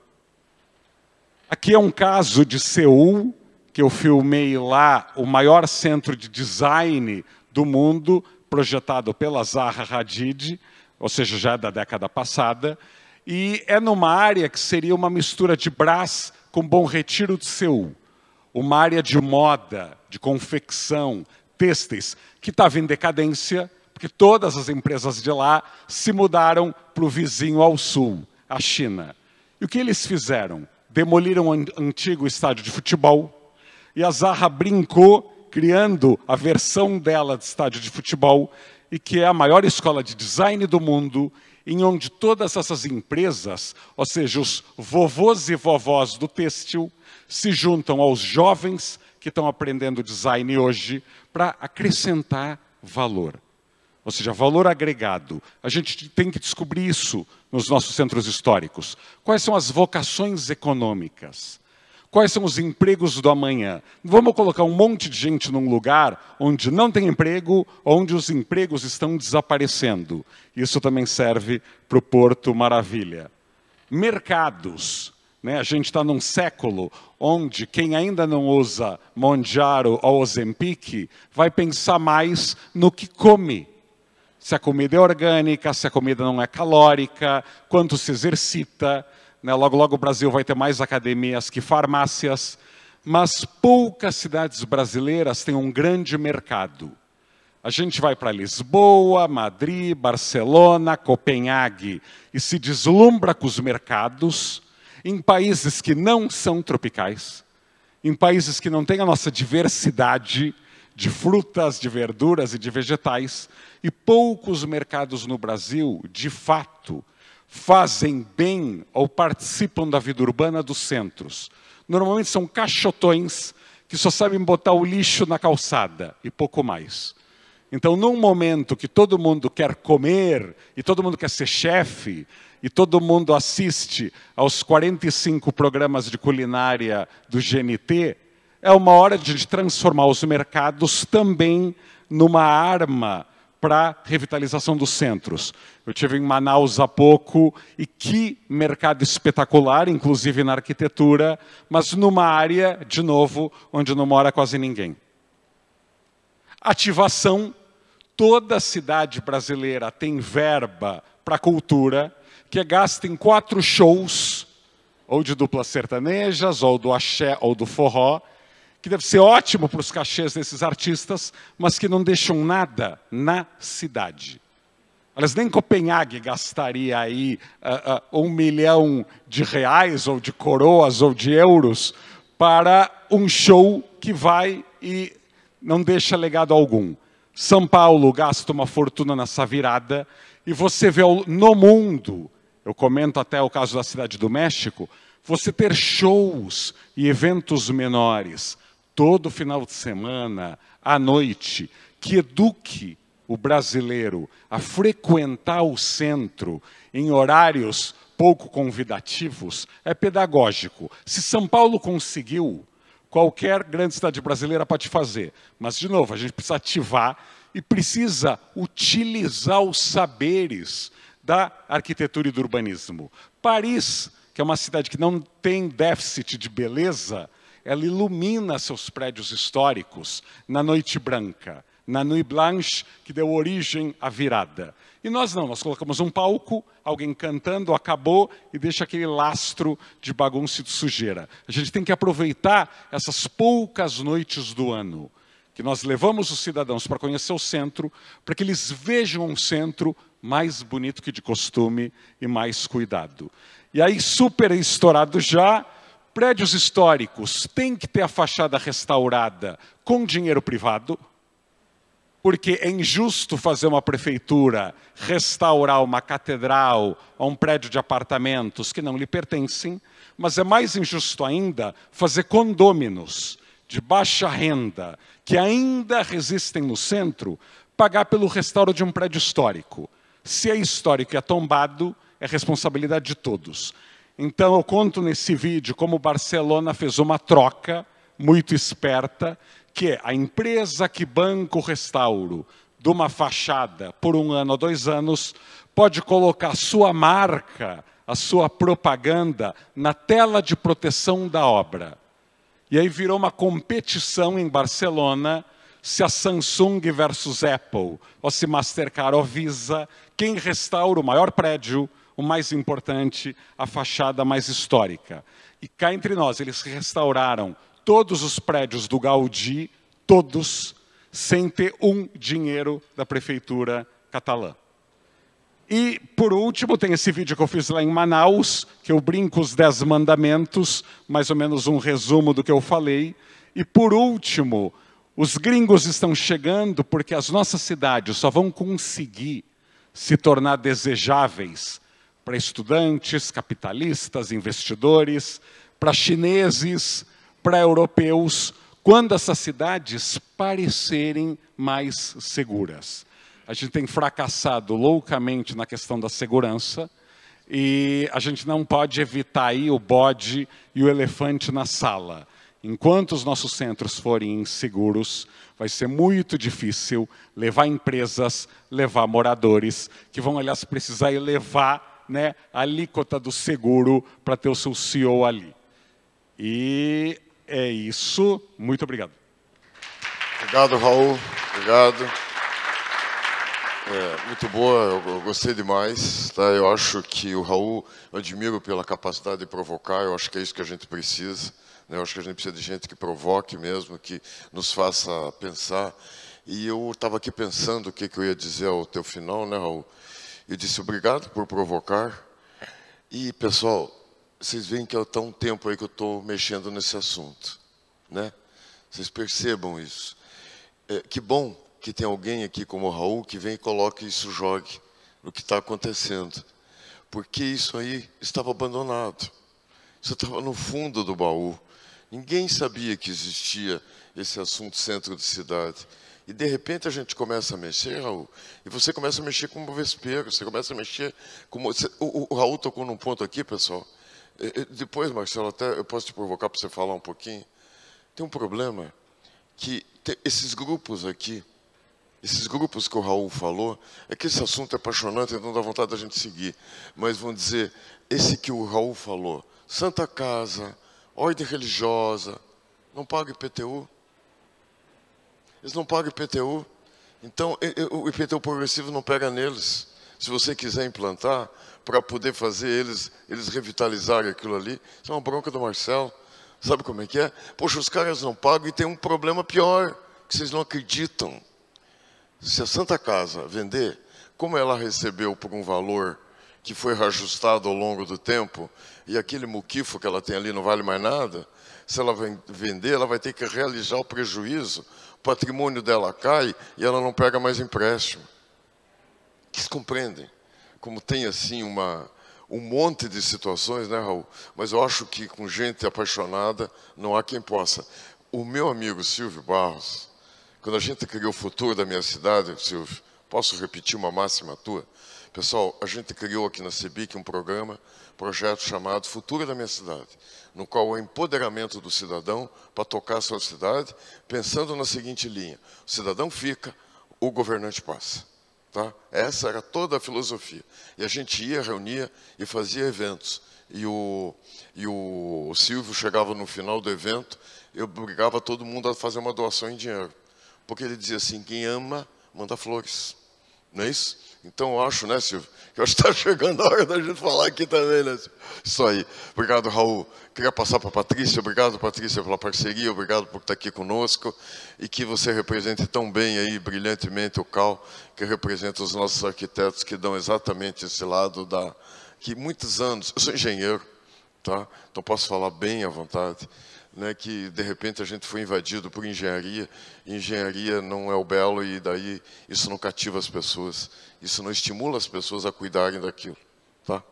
D: Aqui é um caso de Seul, que eu filmei lá, o maior centro de design do mundo, projetado pela Zaha Hadid, ou seja, já é da década passada, e é numa área que seria uma mistura de Brás com Bom Retiro de Seul. Uma área de moda, de confecção, têxteis, que estava em decadência, porque todas as empresas de lá se mudaram para o vizinho ao sul, a China. E o que eles fizeram? Demoliram o antigo estádio de futebol, e a Zaha brincou, criando a versão dela de estádio de futebol, e que é a maior escola de design do mundo, em onde todas essas empresas, ou seja, os vovôs e vovós do têxtil, se juntam aos jovens que estão aprendendo design hoje para acrescentar valor. Ou seja, valor agregado. A gente tem que descobrir isso nos nossos centros históricos. Quais são as vocações econômicas? Quais são os empregos do amanhã? Vamos colocar um monte de gente num lugar onde não tem emprego, onde os empregos estão desaparecendo. Isso também serve para o Porto Maravilha. Mercados. A gente está num século onde quem ainda não usa Monjaro ou Ozempic vai pensar mais no que come. Se a comida é orgânica, se a comida não é calórica, quanto se exercita. Logo, logo o Brasil vai ter mais academias que farmácias. Mas poucas cidades brasileiras têm um grande mercado. A gente vai para Lisboa, Madrid, Barcelona, Copenhague e se deslumbra com os mercados em países que não são tropicais, em países que não têm a nossa diversidade de frutas, de verduras e de vegetais, e poucos mercados no Brasil, de fato, fazem bem ou participam da vida urbana dos centros. Normalmente são caixotões que só sabem botar o lixo na calçada e pouco mais. Então, num momento que todo mundo quer comer e todo mundo quer ser chefe e todo mundo assiste aos 45 programas de culinária do GNT, é uma hora de transformar os mercados também numa arma para a revitalização dos centros. Eu estive em Manaus há pouco, e que mercado espetacular, inclusive na arquitetura, mas numa área, de novo, onde não mora quase ninguém. Ativação. Toda cidade brasileira tem verba para cultura, que é gasta em 4 shows, ou de duplas sertanejas, ou do axé, ou do forró, que deve ser ótimo para os cachês desses artistas, mas que não deixam nada na cidade. Aliás, nem Copenhague gastaria aí R$1 milhão, ou de coroas, ou de euros, para um show que vai e não deixa legado algum. São Paulo gasta uma fortuna nessa virada, e você vê no mundo, eu comento até o caso da Cidade do México, você ter shows e eventos menores, todo final de semana, à noite, que eduque o brasileiro a frequentar o centro em horários pouco convidativos, é pedagógico. Se São Paulo conseguiu, qualquer grande cidade brasileira pode fazer. Mas, de novo, a gente precisa ativar e precisa utilizar os saberes da arquitetura e do urbanismo. Paris, que é uma cidade que não tem déficit de beleza, ela ilumina seus prédios históricos na Noite Branca, na Nuit Blanche, que deu origem à virada. E nós não, nós colocamos um palco, alguém cantando, acabou, e deixa aquele lastro de bagunça e de sujeira. A gente tem que aproveitar essas poucas noites do ano, que nós levamos os cidadãos para conhecer o centro, para que eles vejam um centro mais bonito que de costume e mais cuidado. E aí, super estourado já, prédios históricos têm que ter a fachada restaurada com dinheiro privado, porque é injusto fazer uma prefeitura restaurar uma catedral ou um prédio de apartamentos que não lhe pertencem, mas é mais injusto ainda fazer condôminos de baixa renda, que ainda resistem no centro, pagar pelo restauro de um prédio histórico. Se é histórico e é tombado, é responsabilidade de todos. Então, eu conto nesse vídeo como Barcelona fez uma troca muito esperta, que é a empresa que banca o restauro de uma fachada por 1 ano ou 2 anos, pode colocar a sua marca, a sua propaganda na tela de proteção da obra. E aí virou uma competição em Barcelona, se a Samsung versus Apple, ou se Mastercard ou Visa, quem restaura o maior prédio, o mais importante, a fachada mais histórica. E cá entre nós, eles restauraram todos os prédios do Gaudí, todos, sem ter um dinheiro da prefeitura catalã. E, por último, tem esse vídeo que eu fiz lá em Manaus, que eu brinco os 10 mandamentos, mais ou menos um resumo do que eu falei. E, por último, os gringos estão chegando porque as nossas cidades só vão conseguir se tornar desejáveis para estudantes, capitalistas, investidores, para chineses, para europeus, quando essas cidades parecerem mais seguras. A gente tem fracassado loucamente na questão da segurança e a gente não pode evitar aí o bode e o elefante na sala. Enquanto os nossos centros forem inseguros, vai ser muito difícil levar empresas, levar moradores, que vão, aliás, precisar elevar, né, a alíquota do seguro para ter o seu CEO ali. E é isso. Muito obrigado.
B: Obrigado, Raul. Obrigado. Muito boa, eu gostei demais. Tá? Eu acho que o Raul, eu admiro pela capacidade de provocar, eu acho que é isso que a gente precisa. Né? Eu acho que a gente precisa de gente que provoque mesmo, que nos faça pensar. E eu estava aqui pensando o que eu ia dizer ao teu final, né, Raul? Eu disse obrigado por provocar. E, pessoal, vocês veem que está um tempo aí que eu estou mexendo nesse assunto. Né? Vocês percebam isso. Que bom que tem alguém aqui como o Raul que vem e coloca isso, jogue no que está acontecendo. Porque isso aí estava abandonado. Isso estava no fundo do baú. Ninguém sabia que existia esse assunto centro de cidade. E, de repente, a gente começa a mexer, Raul, e você começa a mexer como vespeiro, você começa a mexer como... O Raul tocou num ponto aqui, pessoal. Depois, Marcelo, até eu posso te provocar para você falar um pouquinho. Tem um problema que esses grupos aqui, esses grupos que o Raul falou, é que esse assunto é apaixonante, então dá vontade da gente seguir. Mas vão dizer, esse que o Raul falou, Santa Casa, ordem religiosa, não paga IPTU. Eles não pagam IPTU. Então, o IPTU progressivo não pega neles. Se você quiser implantar, para poder fazer eles revitalizarem aquilo ali, isso é uma bronca do Marcelo. Sabe como é que é? Poxa, os caras não pagam e tem um problema pior, que vocês não acreditam. Se a Santa Casa vender, como ela recebeu por um valor que foi reajustado ao longo do tempo, e aquele muquifo que ela tem ali não vale mais nada, se ela vender, ela vai ter que realizar o prejuízo, o patrimônio dela cai e ela não pega mais empréstimo. Vocês compreendem? Como tem assim um monte de situações, né, Raul? Mas eu acho que com gente apaixonada não há quem possa. O meu amigo Silvio Barros, quando a gente criou o futuro da minha cidade, Silvio, posso repetir uma máxima tua? Pessoal, a gente criou aqui na CEBIC um projeto chamado Futuro da Minha Cidade, no qual o empoderamento do cidadão para tocar a sua cidade, pensando na seguinte linha: o cidadão fica, o governante passa. Tá? Essa era toda a filosofia. E a gente ia, reunia e fazia eventos. E o Silvio chegava no final do evento, eu obrigava todo mundo a fazer uma doação em dinheiro. Porque ele dizia assim, quem ama, manda flores. Não é isso? Então eu acho, né, Silvio, que está chegando a hora da gente falar aqui também, né, Silvio? Isso aí. Obrigado, Raul. Queria passar para a Patrícia. Obrigado, Patrícia, pela parceria. Obrigado por estar aqui conosco. E que você represente tão bem aí, brilhantemente, o CAL, que representa os nossos arquitetos que dão exatamente esse lado que muitos anos... Eu sou engenheiro, tá? Então posso falar bem à vontade. Né, que de repente a gente foi invadido por engenharia, e engenharia não é o belo, e daí isso não cativa as pessoas, isso não estimula as pessoas a cuidarem daquilo. Tá?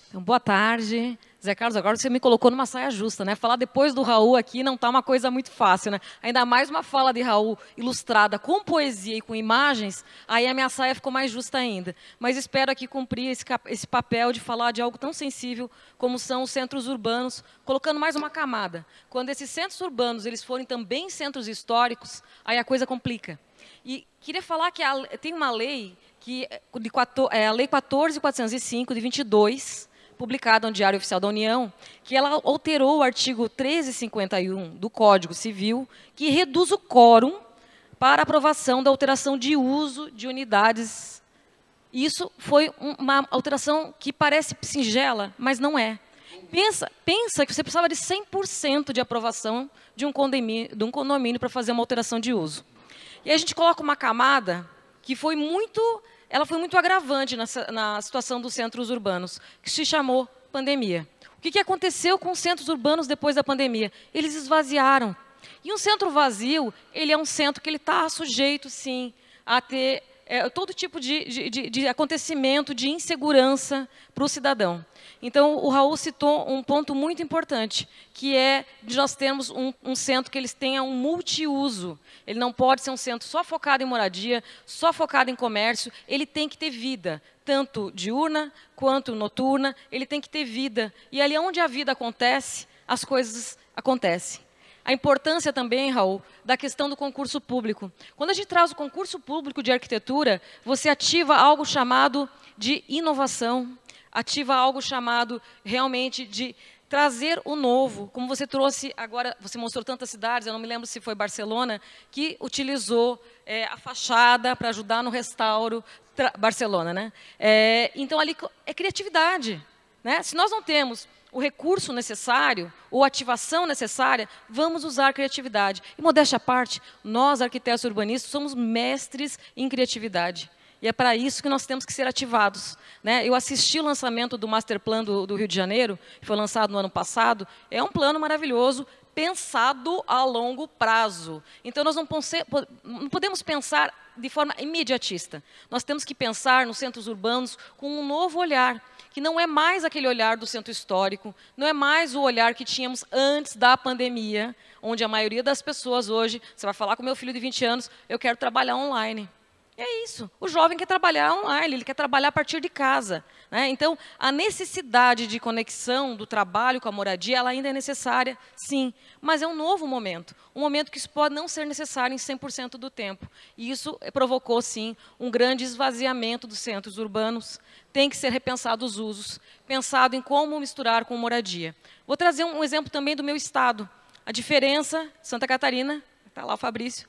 E: Então, boa tarde. Zé Carlos, agora você me colocou numa saia justa, né? Falar depois do Raul aqui não está uma coisa muito fácil, né? Ainda mais uma fala de Raul ilustrada com poesia e com imagens, aí a minha saia ficou mais justa ainda. Mas espero aqui cumprir esse papel de falar de algo tão sensível como são os centros urbanos, colocando mais uma camada. Quando esses centros urbanos eles forem também centros históricos, aí a coisa complica. E queria falar que tem uma lei, a Lei 14.405, de 22, publicada no Diário Oficial da União, que ela alterou o artigo 1351 do Código Civil, que reduz o quórum para aprovação da alteração de uso de unidades. Isso foi uma alteração que parece singela, mas não é. Pensa que você precisava de 100% de aprovação de um condomínio para fazer uma alteração de uso. E aí a gente coloca uma camada que foi muito agravante na situação dos centros urbanos, que se chamou pandemia. O que aconteceu com os centros urbanos depois da pandemia? Eles esvaziaram. E um centro vazio, ele é um centro que ele está sujeito, sim, a ter todo tipo de acontecimento de insegurança para o cidadão. Então, o Raul citou um ponto muito importante, que é de nós termos um centro que eles tenham um multiuso. Ele não pode ser um centro só focado em moradia, só focado em comércio, ele tem que ter vida, tanto diurna quanto noturna, ele tem que ter vida. E ali onde a vida acontece, as coisas acontecem. A importância também, Raul, da questão do concurso público. Quando a gente traz o concurso público de arquitetura, você ativa algo chamado de inovação, ativa algo chamado realmente de trazer o novo, como você trouxe agora, você mostrou tantas cidades, eu não me lembro se foi Barcelona, que utilizou a fachada para ajudar no restauro, Barcelona, né? Então, ali é criatividade, né? Se nós não temos o recurso necessário, ou ativação necessária, vamos usar a criatividade. E, modéstia à parte, nós, arquitetos urbanistas, somos mestres em criatividade. E é para isso que nós temos que ser ativados, né? Eu assisti o lançamento do Master Plan do Rio de Janeiro, que foi lançado no ano passado. É um plano maravilhoso, pensado a longo prazo. Então, nós não podemos pensar de forma imediatista. Nós temos que pensar nos centros urbanos com um novo olhar, que não é mais aquele olhar do centro histórico, não é mais o olhar que tínhamos antes da pandemia, onde a maioria das pessoas hoje, você vai falar com meu filho de 20 anos, eu quero trabalhar online. E é isso, o jovem quer trabalhar online, ele quer trabalhar a partir de casa, né? Então, a necessidade de conexão do trabalho com a moradia, ela ainda é necessária, sim, mas é um novo momento, um momento que isso pode não ser necessário em 100% do tempo. E isso provocou, sim, um grande esvaziamento dos centros urbanos. Tem que ser repensado os usos, pensado em como misturar com moradia. Vou trazer um exemplo também do meu estado. A diferença, Santa Catarina, está lá o Fabrício,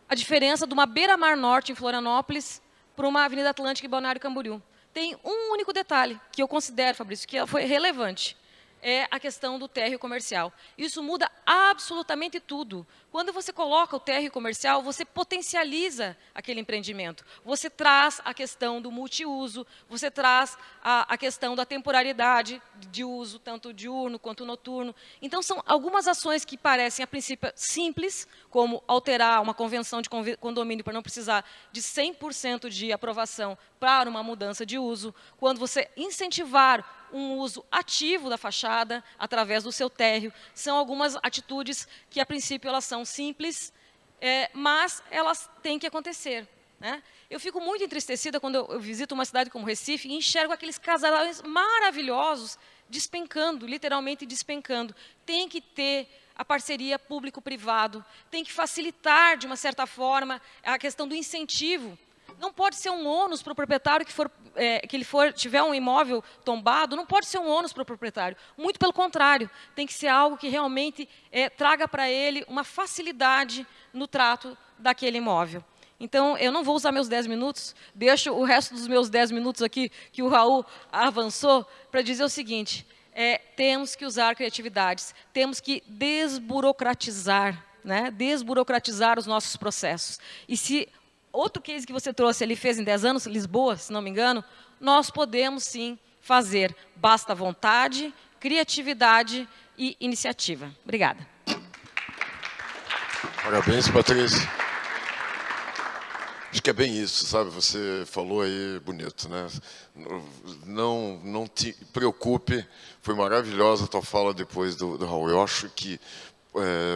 E: a diferença de uma beira-mar norte em Florianópolis para uma Avenida Atlântica em Balneário Camboriú. Tem um único detalhe que eu considero, Fabrício, que foi relevante. É a questão do térreo comercial. Isso muda absolutamente tudo. Quando você coloca o térreo comercial, você potencializa aquele empreendimento. Você traz a questão do multiuso, você traz a questão da temporalidade de uso, tanto diurno quanto noturno. Então, são algumas ações que parecem, a princípio, simples, como alterar uma convenção de condomínio para não precisar de 100% de aprovação para uma mudança de uso. Quando você incentivar um uso ativo da fachada, através do seu térreo. São algumas atitudes que, a princípio, elas são simples, mas elas têm que acontecer, né? Eu fico muito entristecida quando eu visito uma cidade como Recife e enxergo aqueles casarões maravilhosos despencando, literalmente despencando. Tem que ter a parceria público-privado, tem que facilitar, de uma certa forma, a questão do incentivo. Não pode ser um ônus para o proprietário tiver um imóvel tombado, não pode ser um ônus para o proprietário. Muito pelo contrário, tem que ser algo que realmente traga para ele uma facilidade no trato daquele imóvel. Então, eu não vou usar meus 10 minutos, deixo o resto dos meus 10 minutos aqui, que o Raul avançou, para dizer o seguinte, temos que usar criatividades, temos que desburocratizar, né? Desburocratizar os nossos processos. E se outro case que você trouxe, ele fez em 10 anos, Lisboa, se não me engano, nós podemos sim fazer. Basta vontade, criatividade e iniciativa. Obrigada.
B: Parabéns, Patrícia. Acho que é bem isso, sabe? Você falou aí bonito, né? Não te preocupe, foi maravilhosa a tua fala depois do Raul. Eu acho que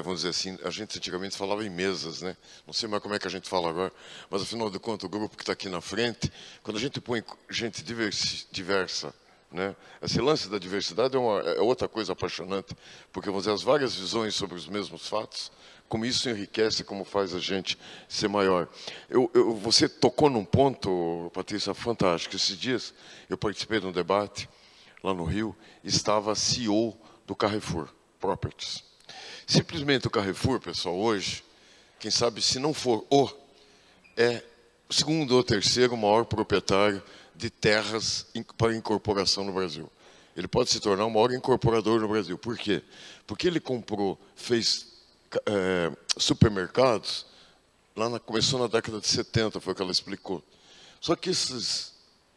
B: vamos dizer assim, a gente antigamente falava em mesas, né? Não sei mais como é que a gente fala agora, mas afinal de contas, o grupo que está aqui na frente, quando a gente põe gente diversa, né? Esse lance da diversidade é outra coisa apaixonante, porque vamos dizer, as várias visões sobre os mesmos fatos, como isso enriquece, como faz a gente ser maior. Você tocou num ponto, Patrícia, fantástico. Esses dias eu participei de um debate lá no Rio, estava a CEO do Carrefour Properties. Simplesmente o Carrefour, pessoal, hoje, quem sabe se não for é o segundo ou terceiro maior proprietário de terras para incorporação no Brasil. Ele pode se tornar o maior incorporador no Brasil. Por quê? Porque ele fez supermercados começou na década de 70, foi o que ela explicou. Só que esses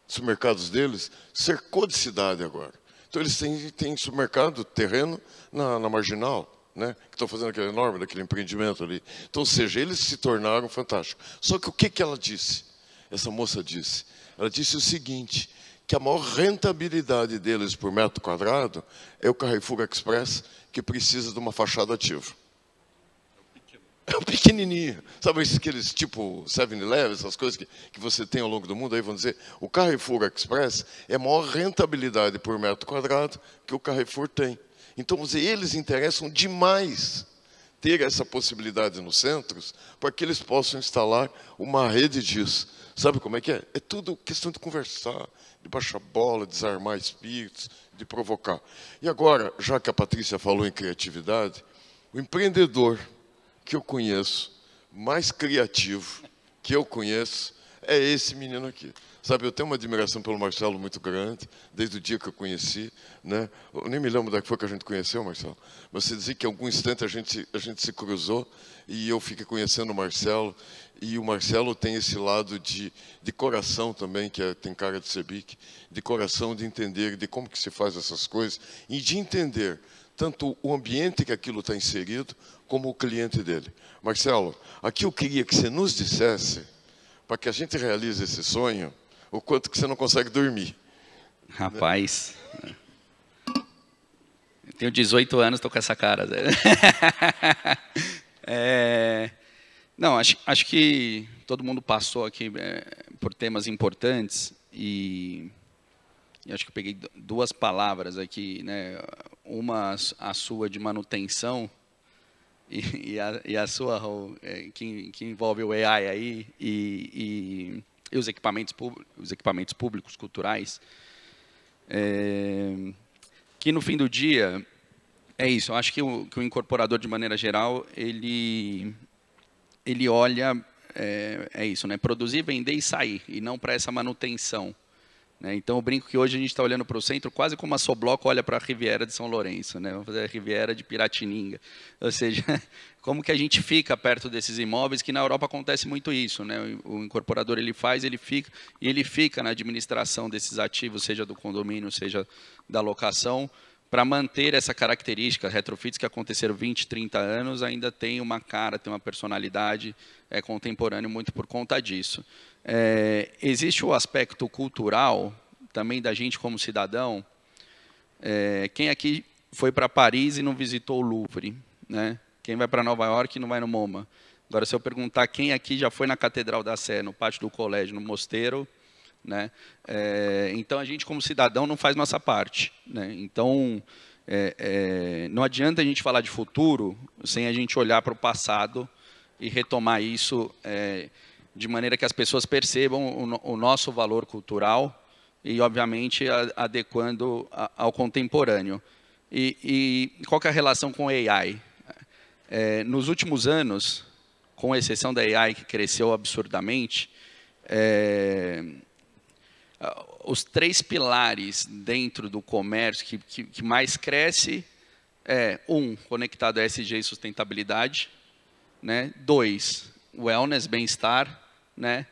B: supermercados deles cercou de cidade agora. Então eles têm supermercado, terreno na Marginal, né, que estão fazendo aquele enorme, daquele empreendimento ali. Então, ou seja, eles se tornaram fantásticos. Só que o que ela disse? Essa moça disse. Ela disse o seguinte, que a maior rentabilidade deles por metro quadrado é o Carrefour Express, que precisa de uma fachada ativa. É um pequenininho. Sabe aqueles tipo 7-Eleven, essas coisas que você tem ao longo do mundo? Aí vão dizer, o Carrefour Express é a maior rentabilidade por metro quadrado que o Carrefour tem. Então, vamos dizer, eles interessam demais ter essa possibilidade nos centros para que eles possam instalar uma rede disso. Sabe como é que é? É tudo questão de conversar, de baixar bola, desarmar espíritos, de provocar. E agora, já que a Patrícia falou em criatividade, o empreendedor que eu conheço, mais criativo que eu conheço, é esse menino aqui. Sabe, eu tenho uma admiração pelo Marcelo muito grande, desde o dia que eu conheci, né? Eu nem me lembro da que foi que a gente conheceu, Marcelo. Mas você dizia que em algum instante a gente se cruzou e eu fiquei conhecendo o Marcelo. E o Marcelo tem esse lado de coração também, que tem cara de Sebic, de coração, de entender de como que se faz essas coisas e de entender tanto o ambiente que aquilo está inserido, como o cliente dele. Marcelo, aqui eu queria que você nos dissesse, para que a gente realize esse sonho, o quanto que você não consegue dormir.
F: Rapaz, né? Eu tenho 18 anos, estou com essa cara. Não, acho que todo mundo passou aqui por temas importantes e acho que eu peguei duas palavras aqui, né? Uma a sua de manutenção e a sua que envolve o AI aí e os equipamentos públicos culturais, que no fim do dia é isso. Eu acho que o incorporador, de maneira geral, ele olha, é isso, né? Produzir, vender e sair, e não para essa manutenção. Né? Então, eu brinco que hoje a gente está olhando para o centro quase como a Sobloco olha para a Riviera de São Lourenço, né? Vamos fazer a Riviera de Piratininga. Ou seja, como que a gente fica perto desses imóveis, que na Europa acontece muito isso, né? O incorporador ele fica na administração desses ativos, seja do condomínio, seja da locação, para manter essa característica. Retrofits que aconteceram 20, 30 anos ainda tem uma cara, tem uma personalidade, é contemporâneo muito por conta disso. Existe o aspecto cultural também da gente como cidadão. Quem aqui foi para Paris e não visitou o Louvre, né? Quem vai para Nova York e não vai no MoMA? Agora, se eu perguntar quem aqui já foi na Catedral da Sé, no pátio do colégio, no mosteiro, né? Então, a gente como cidadão não faz nossa parte, né? Então, não adianta a gente falar de futuro sem a gente olhar para o passado e retomar isso de maneira que as pessoas percebam o nosso valor cultural e, obviamente, adequando ao contemporâneo. E qual que é a relação com o AI? Nos últimos anos, com exceção da AI, que cresceu absurdamente, os três pilares dentro do comércio que mais cresce conectado a ESG e sustentabilidade, né? 2, wellness, bem-estar, né?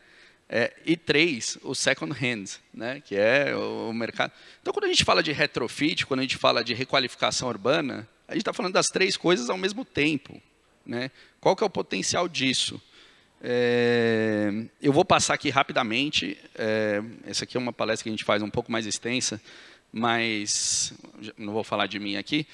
F: E 3, o second hand, né? Que é o mercado. Então, quando a gente fala de retrofit, quando a gente fala de requalificação urbana, a gente está falando das três coisas ao mesmo tempo, né? Qual que é o potencial disso? Eu vou passar aqui rapidamente. Essa aqui é uma palestra que a gente faz um pouco mais extensa, mas não vou falar de mim aqui.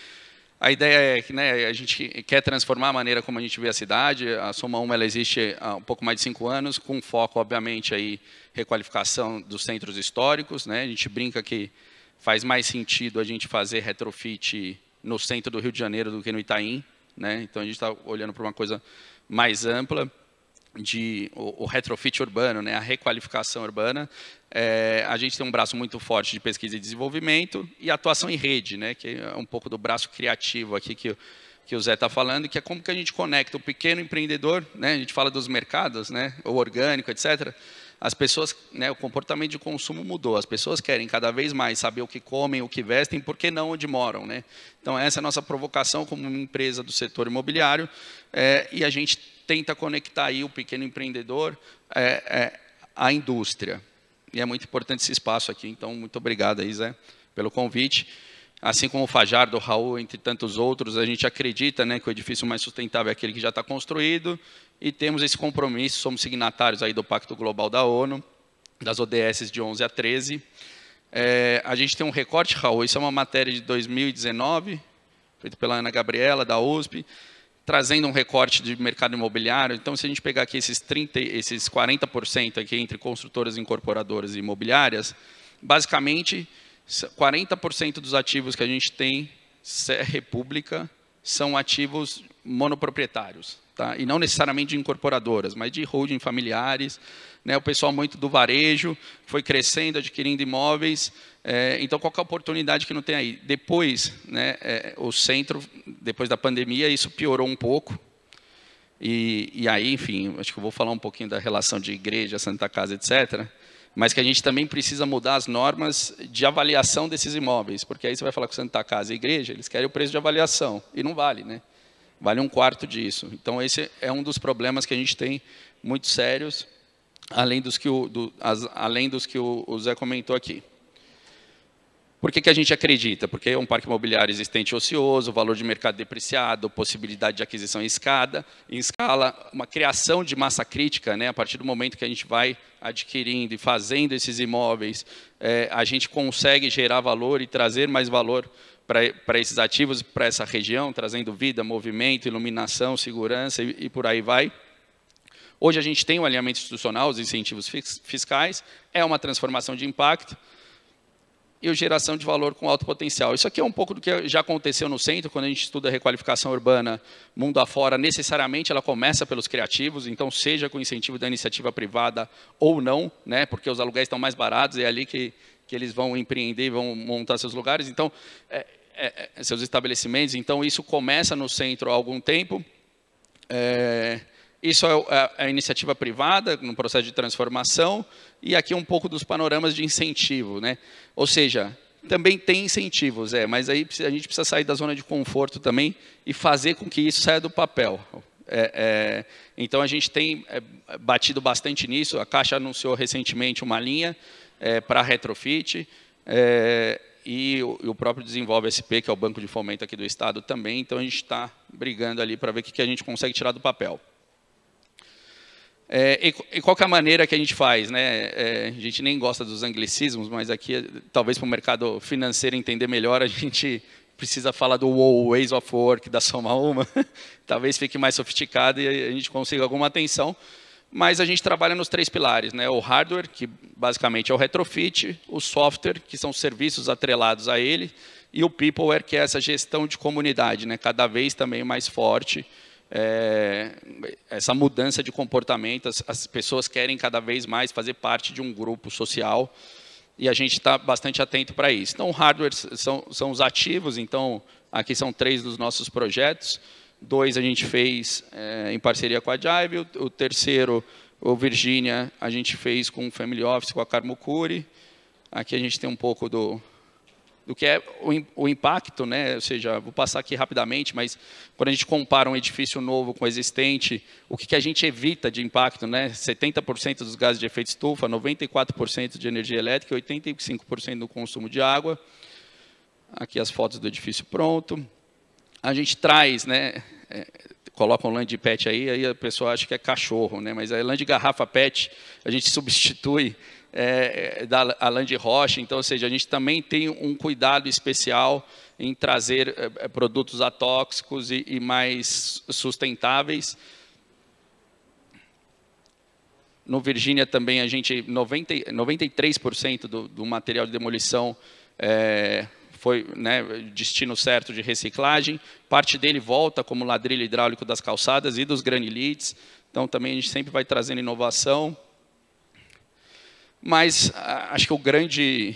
F: A ideia é que, né, a gente quer transformar a maneira como a gente vê a cidade. A Soma 1 ela existe há um pouco mais de 5 anos, com foco, obviamente, aí, requalificação dos centros históricos, né? A gente brinca que faz mais sentido a gente fazer retrofit no centro do Rio de Janeiro do que no Itaim, né? Então, a gente está olhando para uma coisa mais ampla, o retrofit urbano, né? A requalificação urbana. A gente tem um braço muito forte de pesquisa e desenvolvimento e atuação em rede, né? Que é um pouco do braço criativo aqui que o Zé está falando, que é como que a gente conecta o pequeno empreendedor, né? A gente fala dos mercados, né? O orgânico, etc. As pessoas, né? O comportamento de consumo mudou. As pessoas querem cada vez mais saber o que comem, o que vestem, por que não onde moram, né? Então, essa é a nossa provocação como uma empresa do setor imobiliário, e a gente tenta conectar aí o pequeno empreendedor à indústria. E é muito importante esse espaço aqui. Então, muito obrigado aí, Zé, pelo convite. Assim como o Fajardo, o Raul, entre tantos outros, a gente acredita, né, que o edifício mais sustentável é aquele que já está construído, e temos esse compromisso, somos signatários aí do Pacto Global da ONU, das ODS de 11 a 13. A gente tem um recorte, Raul, isso é uma matéria de 2019, feita pela Ana Gabriela, da USP, trazendo um recorte de mercado imobiliário. Então, se a gente pegar aqui esses 40% aqui entre construtoras, incorporadoras e imobiliárias, basicamente, 40% dos ativos que a gente tem, República, são ativos monoproprietários. Tá? E não necessariamente de incorporadoras, mas de holding familiares, né? O pessoal muito do varejo, foi crescendo, adquirindo imóveis. Então, qual que é a oportunidade que não tem aí? Depois, né, o centro, depois da pandemia, isso piorou um pouco. E aí, enfim, acho que eu vou falar um pouquinho da relação de igreja, Santa Casa, etc., mas que a gente também precisa mudar as normas de avaliação desses imóveis, porque aí você vai falar com Santa Casa e Igreja, eles querem o preço de avaliação, e não vale, né? Vale 1/4 disso. Então, esse é um dos problemas que a gente tem muito sérios, além dos que o Zé comentou aqui. Por que a gente acredita? Porque é um parque imobiliário existente ocioso, valor de mercado depreciado, possibilidade de aquisição em escala, uma criação de massa crítica, né? A partir do momento que a gente vai adquirindo e fazendo esses imóveis, a gente consegue gerar valor e trazer mais valor para esses ativos, para essa região, trazendo vida, movimento, iluminação, segurança e por aí vai. Hoje a gente tem um alinhamento institucional, os incentivos fiscais, é uma transformação de impacto, e geração de valor com alto potencial. Isso aqui é um pouco do que já aconteceu no centro, quando a gente estuda requalificação urbana mundo afora, necessariamente ela começa pelos criativos, então seja com incentivo da iniciativa privada ou não, né, porque os aluguéis estão mais baratos, é ali que eles vão empreender e vão montar seus lugares, então, seus estabelecimentos. Então, isso começa no centro há algum tempo. Isso é a iniciativa privada, no processo de transformação, e aqui um pouco dos panoramas de incentivo, né? Ou seja, também tem incentivos, mas aí a gente precisa sair da zona de conforto também e fazer com que isso saia do papel. Então, a gente tem batido bastante nisso. A Caixa anunciou recentemente uma linha para retrofit, e o próprio Desenvolve SP, que é o Banco de Fomento aqui do Estado também. Então, a gente está brigando ali para ver o que a gente consegue tirar do papel. E qual que é a maneira que a gente faz, né? A gente nem gosta dos anglicismos, mas aqui, talvez para o mercado financeiro entender melhor, a gente precisa falar do Ways of Work da Soma Uma. Talvez fique mais sofisticado e a gente consiga alguma atenção. Mas a gente trabalha nos 3 pilares, né? O hardware, que basicamente é o retrofit, o software, que são serviços atrelados a ele, e o peopleware, que é essa gestão de comunidade, né? Cada vez também mais forte. Essa mudança de comportamento, as pessoas querem cada vez mais fazer parte de um grupo social, e a gente está bastante atento para isso. Então, o hardware são os ativos. Então, aqui são 3 dos nossos projetos. 2 a gente fez em parceria com a Jive, o terceiro, o Virgínia, a gente fez com o Family Office, com a Carmucuri. Aqui a gente tem um pouco do que é o impacto, né? Ou seja, vou passar aqui rapidamente, mas quando a gente compara um edifício novo com o existente, o que a gente evita de impacto, né? 70% dos gases de efeito estufa, 94% de energia elétrica, 85% do consumo de água. Aqui as fotos do edifício pronto. A gente traz, né? Coloca um lã de PET aí a pessoa acha que é cachorro, né? Mas a lã de garrafa PET, a gente substitui a lã de rocha. Então, ou seja, a gente também tem um cuidado especial em trazer produtos atóxicos e mais sustentáveis. No Virgínia também, a gente 93% do material de demolição foi, né, destino certo de reciclagem. Parte dele volta como ladrilho hidráulico das calçadas e dos granilites. Então, também a gente sempre vai trazendo inovação. Mas acho que o grande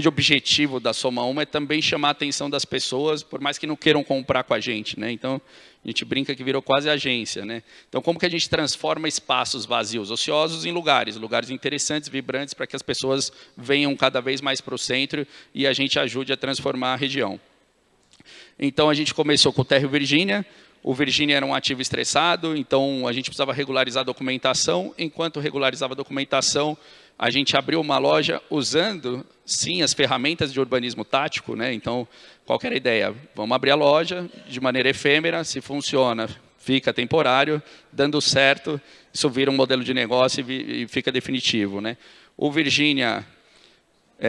F: objetivo da Soma Uma é também chamar a atenção das pessoas, por mais que não queiram comprar com a gente, né? Então, a gente brinca que virou quase agência, né? Então, como que a gente transforma espaços vazios, ociosos, em lugares interessantes, vibrantes, para que as pessoas venham cada vez mais para o centro e a gente ajude a transformar a região. Então, a gente começou com o térreo Virgínia. O Virgínia era um ativo estressado, então a gente precisava regularizar a documentação. Enquanto regularizava a documentação, a gente abriu uma loja usando, sim, as ferramentas de urbanismo tático, né? Então, qual que era a ideia? Vamos abrir a loja de maneira efêmera, se funciona, fica temporário, dando certo, isso vira um modelo de negócio e fica definitivo, né? O Virgínia,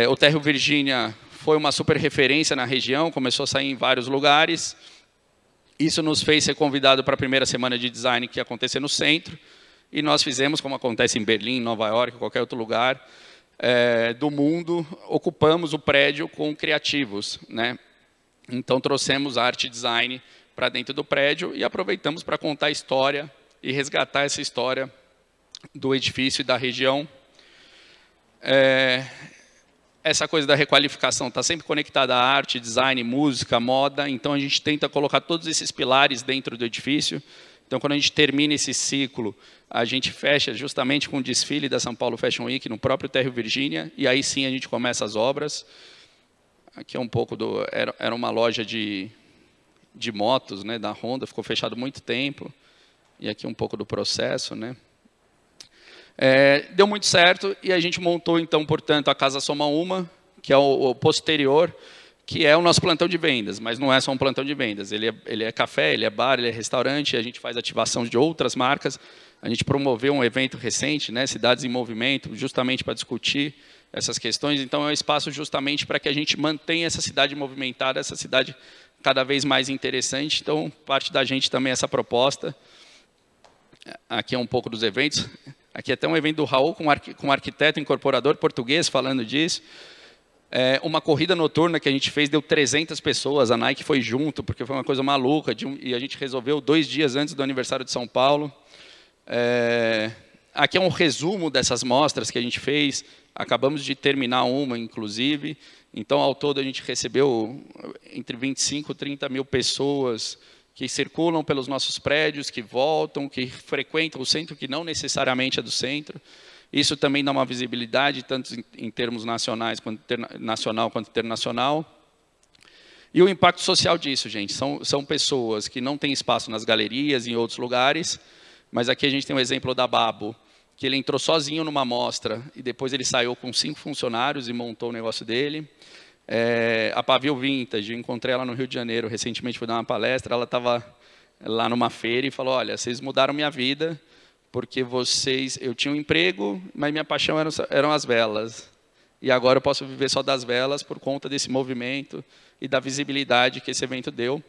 F: o térreo Virgínia foi uma super referência na região, começou a sair em vários lugares. Isso nos fez ser convidado para a primeira semana de design que ia acontecer no centro. E nós fizemos, como acontece em Berlim, Nova York, qualquer outro lugar do mundo, ocupamos o prédio com criativos, né? Então, trouxemos arte e design para dentro do prédio e aproveitamos para contar a história e resgatar essa história do edifício e da região. Essa coisa da requalificação está sempre conectada à arte, design, música, moda. Então, a gente tenta colocar todos esses pilares dentro do edifício. Então, quando a gente termina esse ciclo, a gente fecha justamente com o desfile da São Paulo Fashion Week no próprio térreo Virgínia, e aí sim a gente começa as obras. Aqui é um pouco do... Era uma loja de motos, né, da Honda, ficou fechado muito tempo. E aqui um pouco do processo, né? Deu muito certo, e a gente montou, então, portanto, a Casa Soma Uma, que é o posterior, que é o nosso plantão de vendas, mas não é só um plantão de vendas. Ele é café, ele é bar, ele é restaurante, a gente faz ativação de outras marcas. A gente promoveu um evento recente, né, Cidades em Movimento, justamente para discutir essas questões. Então, é um espaço justamente para que a gente mantenha essa cidade movimentada, essa cidade cada vez mais interessante. Então, parte da gente também é essa proposta. Aqui é um pouco dos eventos. Aqui é até um evento do Raul com um arquiteto incorporador português falando disso. Uma corrida noturna que a gente fez, deu 300 pessoas, a Nike foi junto, porque foi uma coisa maluca, e a gente resolveu 2 dias antes do aniversário de São Paulo. Aqui é um resumo dessas mostras que a gente fez, acabamos de terminar uma, inclusive, então, ao todo, a gente recebeu entre 25 e 30 mil pessoas que circulam pelos nossos prédios, que voltam, que frequentam o centro, que não necessariamente é do centro. Isso também dá uma visibilidade, tanto em termos nacional quanto internacional. E o impacto social disso, gente, são pessoas que não têm espaço nas galerias, em outros lugares, mas aqui a gente tem um exemplo da Babo, que ele entrou sozinho numa mostra, e depois ele saiu com 5 funcionários e montou o negócio dele. A Pavio Vintage, eu encontrei ela no Rio de Janeiro, recentemente fui dar uma palestra, ela estava lá numa feira e falou, olha, vocês mudaram minha vida, porque eu tinha um emprego, mas minha paixão eram as velas. E agora eu posso viver só das velas por conta desse movimento e da visibilidade que esse evento deu.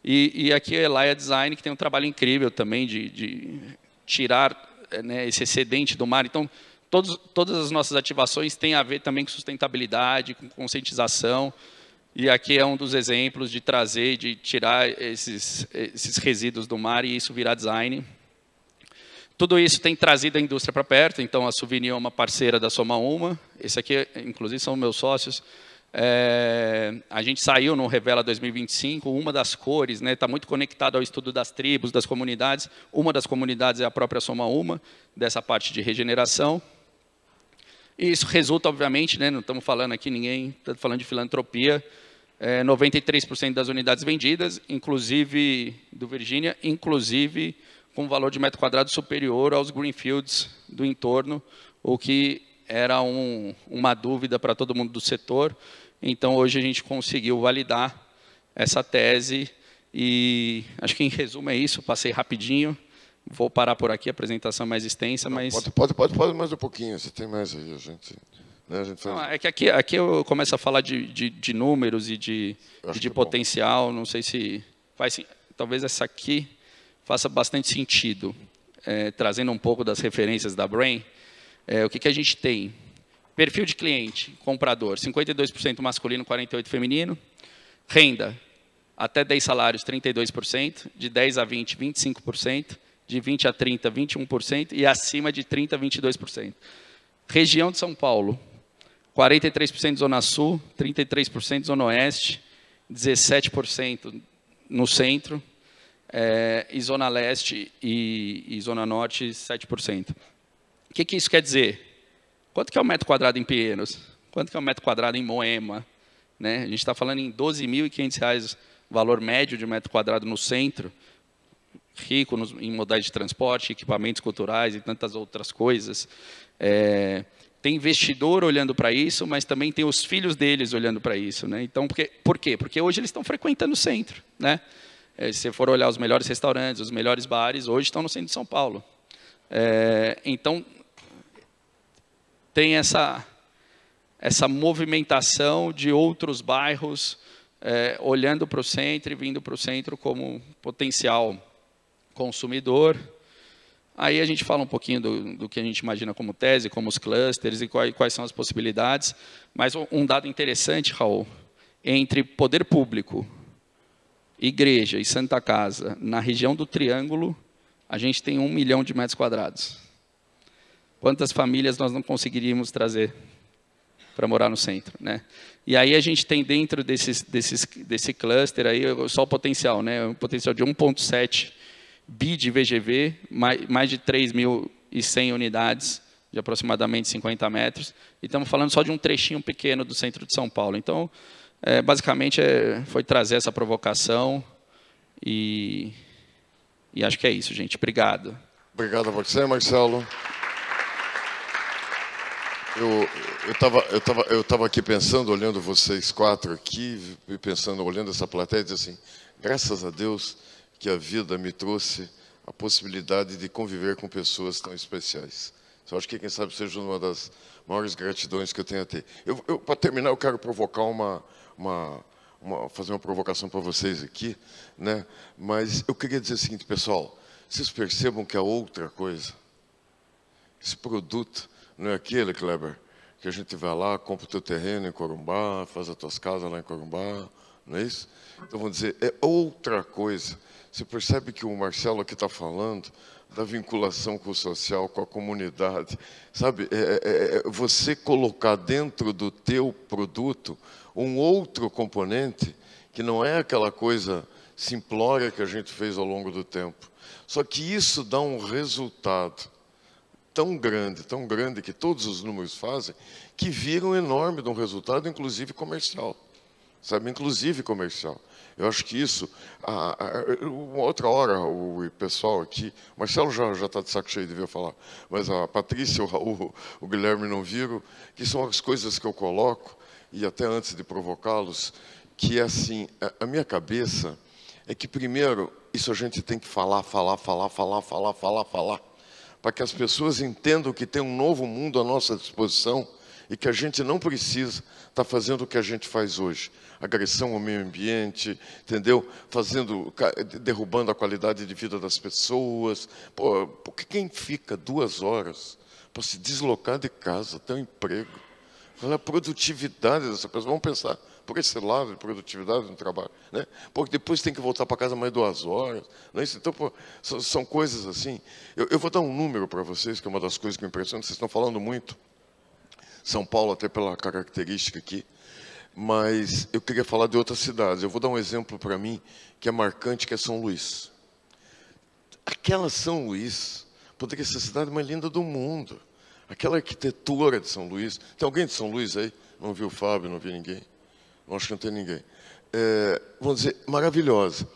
F: E aqui a Elaia Design, que tem um trabalho incrível também de tirar, né, esse excedente do mar. Então, todas as nossas ativações têm a ver também com sustentabilidade, com conscientização. E aqui é um dos exemplos de trazer, de tirar esses resíduos do mar e isso virar design. Tudo isso tem trazido a indústria para perto, então a Souvenir é uma parceira da Soma Uma. Esse aqui, inclusive, são meus sócios. A gente saiu no Revela 2025, uma das cores, né, está muito conectado ao estudo das tribos, das comunidades. Uma das comunidades é a própria Soma Uma, dessa parte de regeneração. E isso resulta, obviamente, né, não estamos falando aqui, ninguém está falando de filantropia, 93% das unidades vendidas, inclusive do Virgínia, inclusive com valor de metro quadrado superior aos greenfields do entorno, o que era uma dúvida para todo mundo do setor. Então, hoje a gente conseguiu validar essa tese e acho que, em resumo, é isso. Passei rapidinho. Vou parar por aqui, a apresentação mais extensa, mas...
B: Pode mais um pouquinho, você tem mais aí, a gente faz...
F: Não, é que aqui eu começo a falar de números e de potencial, não sei se faz... Talvez essa aqui faça bastante sentido, trazendo um pouco das referências da Brain. O que a gente tem? Perfil de cliente, comprador, 52% masculino, 48% feminino. Renda, até 10 salários, 32%. De 10 a 20, 25%. De 20 a 30, 21%. E acima de 30, 22%. Região de São Paulo, 43% Zona Sul, 33% Zona Oeste, 17% no centro. E Zona Leste e Zona Norte, 7%. O que isso quer dizer? Quanto que é o metro quadrado em Pinheiros? Quanto que é o metro quadrado em Moema? Né? A gente está falando em R$ 12.500 valor médio de metro quadrado no centro. rico em modais de transporte, equipamentos culturais e tantas outras coisas. Tem investidor olhando para isso, mas também tem os filhos deles olhando para isso, né? Então, por quê? Porque hoje eles estão frequentando o centro, né? Se você for olhar os melhores restaurantes, os melhores bares, hoje estão no centro de São Paulo. Então, tem essa movimentação de outros bairros olhando para o centro e vindo para o centro como potencial consumidor. Aí a gente fala um pouquinho do que a gente imagina como tese, como os clusters e quais são as possibilidades. Mas um dado interessante, Raul, entre poder público, igreja e Santa Casa, na região do Triângulo, a gente tem 1 milhão de metros quadrados. Quantas famílias nós não conseguiríamos trazer para morar no centro, né? E aí a gente tem dentro desse cluster aí só o potencial, né? Um potencial de 1,7 bi de VGV, mais de 3.100 unidades, de aproximadamente 50 metros. E estamos falando só de um trechinho pequeno do centro de São Paulo. Então, basicamente, foi trazer essa provocação e acho que é isso, gente. Obrigado.
B: Obrigado a você, Marcelo. Eu tava aqui pensando, olhando vocês 4 aqui, e pensando, olhando essa plateia, e dizendo assim, graças a Deus que a vida me trouxe a possibilidade de conviver com pessoas tão especiais. Eu acho que, quem sabe, seja uma das maiores gratidões que eu tenho a ter. Para terminar, eu quero provocar fazer uma provocação para vocês aqui, né? Mas eu queria dizer o seguinte, pessoal, vocês percebam que a outra coisa, esse produto, não é aquele, Kleber, que a gente vai lá, compra o teu terreno em Corumbá, faz as tuas casas lá em Corumbá, não é isso? Então, vamos dizer, é outra coisa. Você percebe que o Marcelo aqui está falando da vinculação com o social, com a comunidade. Sabe, você colocar dentro do teu produto um outro componente que não é aquela coisa simplória que a gente fez ao longo do tempo. Só que isso dá um resultado tão grande que todos os números fazem, que vira um enorme de um resultado, inclusive comercial. Sabe, inclusive comercial. Eu acho que isso, uma outra hora, o pessoal aqui, o Marcelo já está de saco cheio de ver falar, mas a Patrícia, o Guilherme não viram, que são as coisas que eu coloco, e até antes de provocá-los, que é assim, a minha cabeça é que primeiro, isso a gente tem que falar, para que as pessoas entendam que tem um novo mundo à nossa disposição e que a gente não precisa estar fazendo o que a gente faz hoje. Agressão ao meio ambiente, entendeu? Derrubando a qualidade de vida das pessoas. Porque quem fica 2 horas para se deslocar de casa, ter um emprego? Qual é a produtividade dessa pessoa? Vamos pensar por esse lado de produtividade no trabalho, né? Porque depois tem que voltar para casa mais 2 horas. Não é isso? Então, são coisas assim. Eu vou dar um número para vocês, que é uma das coisas que me impressiona. Vocês estão falando muito. São Paulo, até pela característica aqui. Mas eu queria falar de outras cidades. Eu vou dar um exemplo para mim, que é marcante, que é São Luís. Aquela São Luís poderia ser a cidade mais linda do mundo. Aquela arquitetura de São Luís. Tem alguém de São Luís aí? Não vi o Fábio, não vi ninguém. Não, acho que não tem ninguém. Vamos dizer, maravilhosa.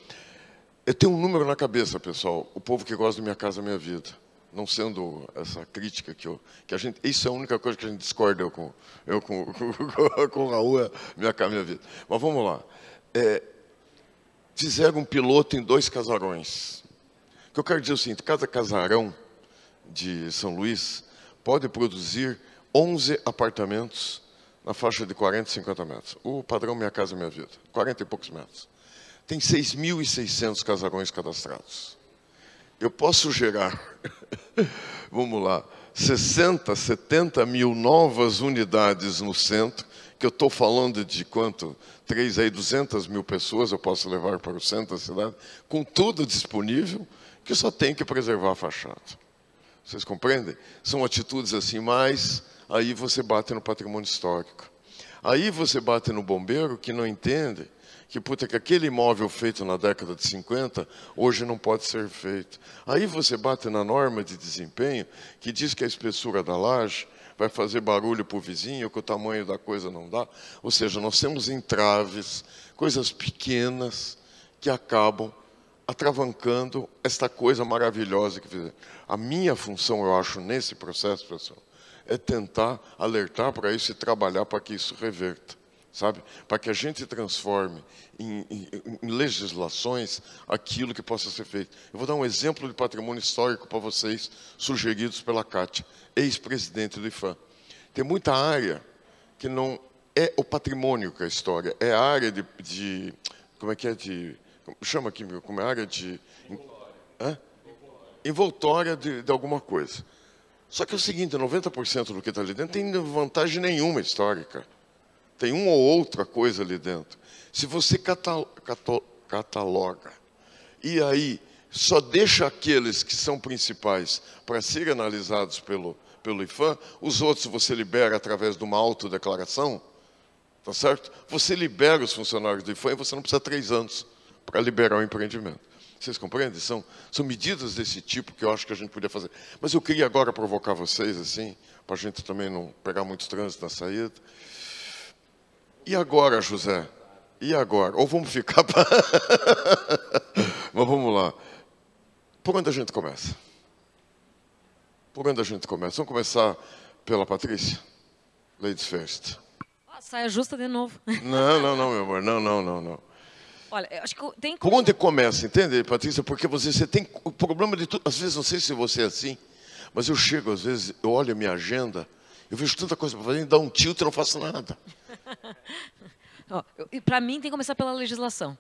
B: Eu tenho um número na cabeça, pessoal. O povo que gosta de Minha Casa Minha Vida. Não sendo essa crítica que a gente... Isso é a única coisa que a gente discorda, eu com o Raul, Minha Casa Minha Vida. Mas vamos lá. Fizeram um piloto em 2 casarões. O que eu quero dizer é o seguinte, cada casarão de São Luís pode produzir 11 apartamentos na faixa de 40 e 50 metros. O padrão Minha Casa Minha Vida, 40 e poucos metros. Tem 6.600 casarões cadastrados. Eu posso gerar, vamos lá, 60, 70 mil novas unidades no centro, que eu estou falando de quanto? 200 mil pessoas eu posso levar para o centro da cidade, com tudo disponível, que eu só tenho que preservar a fachada. Vocês compreendem? São atitudes assim, mas aí você bate no patrimônio histórico. Aí você bate no bombeiro que não entende que aquele imóvel feito na década de 50, hoje não pode ser feito. Aí você bate na norma de desempenho, que diz que a espessura da laje vai fazer barulho para o vizinho, que o tamanho da coisa não dá. Ou seja, nós temos entraves, coisas pequenas, que acabam atravancando esta coisa maravilhosa que fizeram. A minha função, eu acho, nesse processo, pessoal, é tentar alertar para isso e trabalhar para que isso reverta, sabe? Para que a gente transforme em legislações aquilo que possa ser feito. Eu vou dar um exemplo de patrimônio histórico para vocês, sugeridos pela Kátia, ex-presidente do IFAM. Tem muita área que não é o patrimônio que é a história, é a área de como é que é, chama aqui, como é a área de... envoltória de alguma coisa. Só que é o seguinte, 90% do que está ali dentro tem vantagem nenhuma histórica. Tem uma ou outra coisa ali dentro. Se você cataloga e aí só deixa aqueles que são principais para serem analisados pelo IFAM, os outros você libera através de uma autodeclaração, tá certo? Você libera os funcionários do IFAM e você não precisa 3 anos para liberar o empreendimento. Vocês compreendem? São medidas desse tipo que eu acho que a gente podia fazer. Mas eu queria agora provocar vocês, assim, para a gente também não pegar muito trânsito na saída. E agora, José? E agora? Ou vamos ficar... Mas vamos lá. Por onde a gente começa? Por onde a gente começa? Vamos começar pela Patrícia? Ladies first.
E: Saia justa de novo.
B: Não, meu amor. Não.
E: Olha, eu acho que tem...
B: Por onde começa, entende, Patrícia? Porque você tem o problema de tudo. Às vezes, não sei se você é assim, mas eu chego, às vezes, eu olho a minha agenda, eu vejo tanta coisa para fazer, dá um tilt e não faço nada.
E: Para mim, tem que começar pela legislação.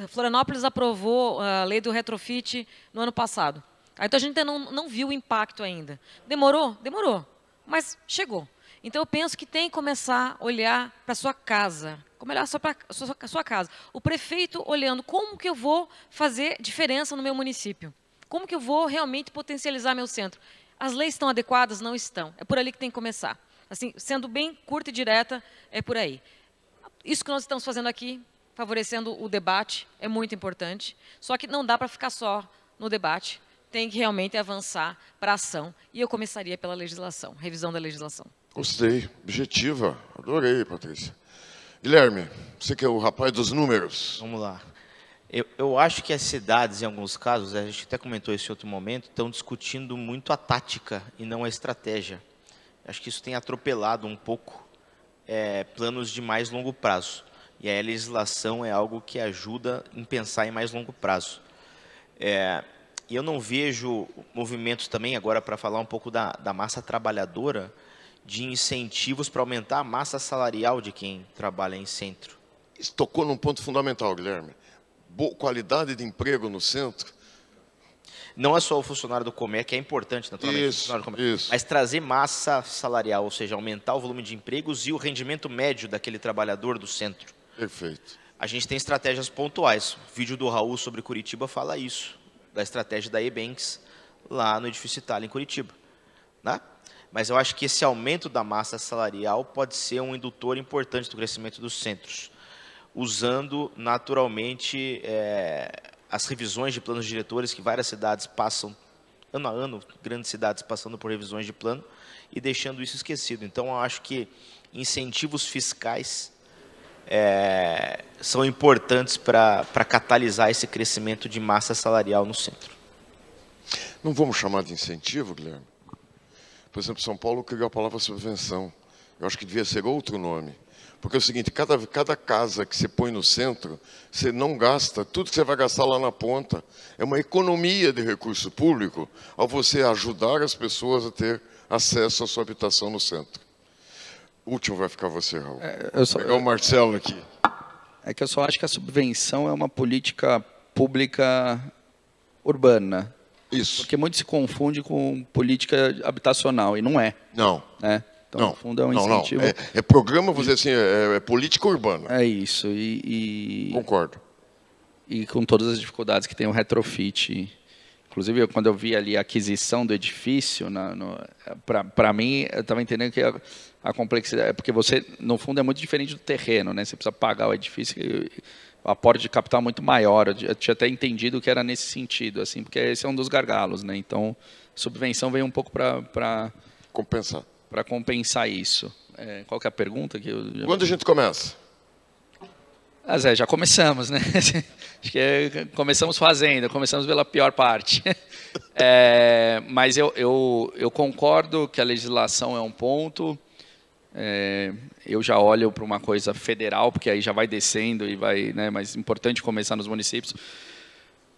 E: Florianópolis aprovou a lei do retrofit no ano passado. Então, a gente ainda não viu o impacto ainda. Demorou? Demorou. Mas chegou. Então, eu penso que tem que começar a olhar para a sua casa. Como olhar para a sua casa. O prefeito olhando como que eu vou fazer diferença no meu município. Como que eu vou realmente potencializar meu centro. As leis estão adequadas? Não estão. É por ali que tem que começar. Assim, sendo bem curta e direta, é por aí. Isso que nós estamos fazendo aqui, favorecendo o debate, é muito importante. Só que não dá para ficar só no debate. Tem que realmente avançar para a ação. E eu começaria pela legislação, revisão da legislação.
B: Gostei, objetiva, adorei, Patrícia. Guilherme, você que é o rapaz dos números.
C: Vamos lá. Eu acho que as cidades, em alguns casos, a gente até comentou esse outro momento, estão discutindo muito a tática e não a estratégia. Acho que isso tem atropelado um pouco planos de mais longo prazo. E a legislação é algo que ajuda em pensar em mais longo prazo. E eu não vejo movimentos também, agora para falar um pouco da massa trabalhadora, de incentivos para aumentar a massa salarial de quem trabalha em centro.
B: Isso tocou num ponto fundamental, Guilherme. Boa qualidade de emprego no centro.
C: Não é só o funcionário do Comer, que é importante, naturalmente,
B: isso,
C: o funcionário do Comer, mas trazer massa salarial, ou seja, aumentar o volume de empregos e o rendimento médio daquele trabalhador do centro.
B: Perfeito.
C: A gente tem estratégias pontuais. O vídeo do Raul sobre Curitiba fala isso, da estratégia da E-Banks lá no Edifício Itália, em Curitiba. Né? Mas eu acho que esse aumento da massa salarial pode ser um indutor importante do crescimento dos centros, usando naturalmente as revisões de planos diretores que várias cidades passam, ano a ano, grandes cidades passando por revisões de plano e deixando isso esquecido. Então, eu acho que incentivos fiscais são importantes para catalisar esse crescimento de massa salarial no centro.
B: Não vamos chamar de incentivo, Guilherme? Por exemplo, São Paulo criou a palavra subvenção. Eu acho que devia ser outro nome. Porque é o seguinte, cada casa que você põe no centro, você não gasta, tudo que você vai gastar lá na ponta. É uma economia de recurso público ao você ajudar as pessoas a ter acesso à sua habitação no centro. O último vai ficar você, Raul. Vou pegar o Marcelo aqui.
F: É que eu só acho que a subvenção é uma política pública urbana.
B: Isso.
F: Porque muito se confunde com política habitacional, e não é.
B: Não.
F: Né? Então,
B: não,
F: no fundo, é um incentivo.
B: Não. É programa, vou dizer assim, é política urbana.
F: É isso.
B: Concordo.
F: E com todas as dificuldades que tem o retrofit. Inclusive, quando eu vi ali a aquisição do edifício, para mim, eu estava entendendo que a complexidade... Porque você, no fundo, é muito diferente do terreno, né? Você precisa pagar o edifício, o aporte de capital é muito maior. Eu tinha até entendido que era nesse sentido, assim, porque esse é um dos gargalos, né? Então, a subvenção veio um pouco para
B: compensar
F: isso. Qual que é a pergunta?
B: Quando a gente começa?
F: Ah, Zé, já começamos, né? Acho que começamos fazendo, começamos pela pior parte. Mas eu concordo que a legislação é um ponto. Eu já olho para uma coisa federal, porque aí já vai descendo e vai, né? Mas é importante começar nos municípios.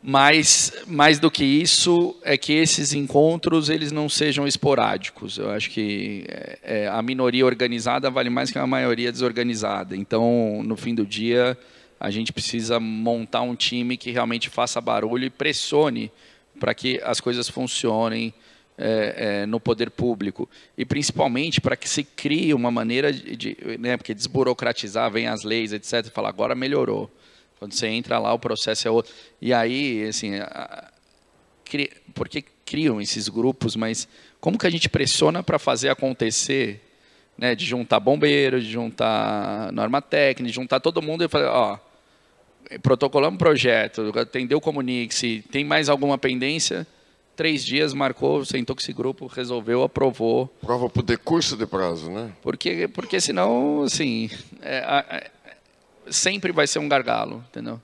F: Mas mais do que isso é que esses encontros eles não sejam esporádicos. Eu acho que a minoria organizada vale mais que a maioria desorganizada. Então, no fim do dia, a gente precisa montar um time que realmente faça barulho e pressione para que as coisas funcionem no poder público. E, principalmente, para que se crie uma maneira né, porque desburocratizar, vem as leis, etc., e falar, agora melhorou. Quando você entra lá, o processo é outro. E aí, assim, porque criam esses grupos, mas como que a gente pressiona para fazer acontecer, né, de juntar bombeiro, de juntar norma técnica, de juntar todo mundo e falar, ó, protocolamos um projeto, atendeu o Comunique-se, tem mais alguma pendência? 3 dias, marcou, sentou com esse grupo, resolveu, aprovou.
B: Prova por decurso de prazo, né?
F: Porque senão, assim, sempre vai ser um gargalo, entendeu?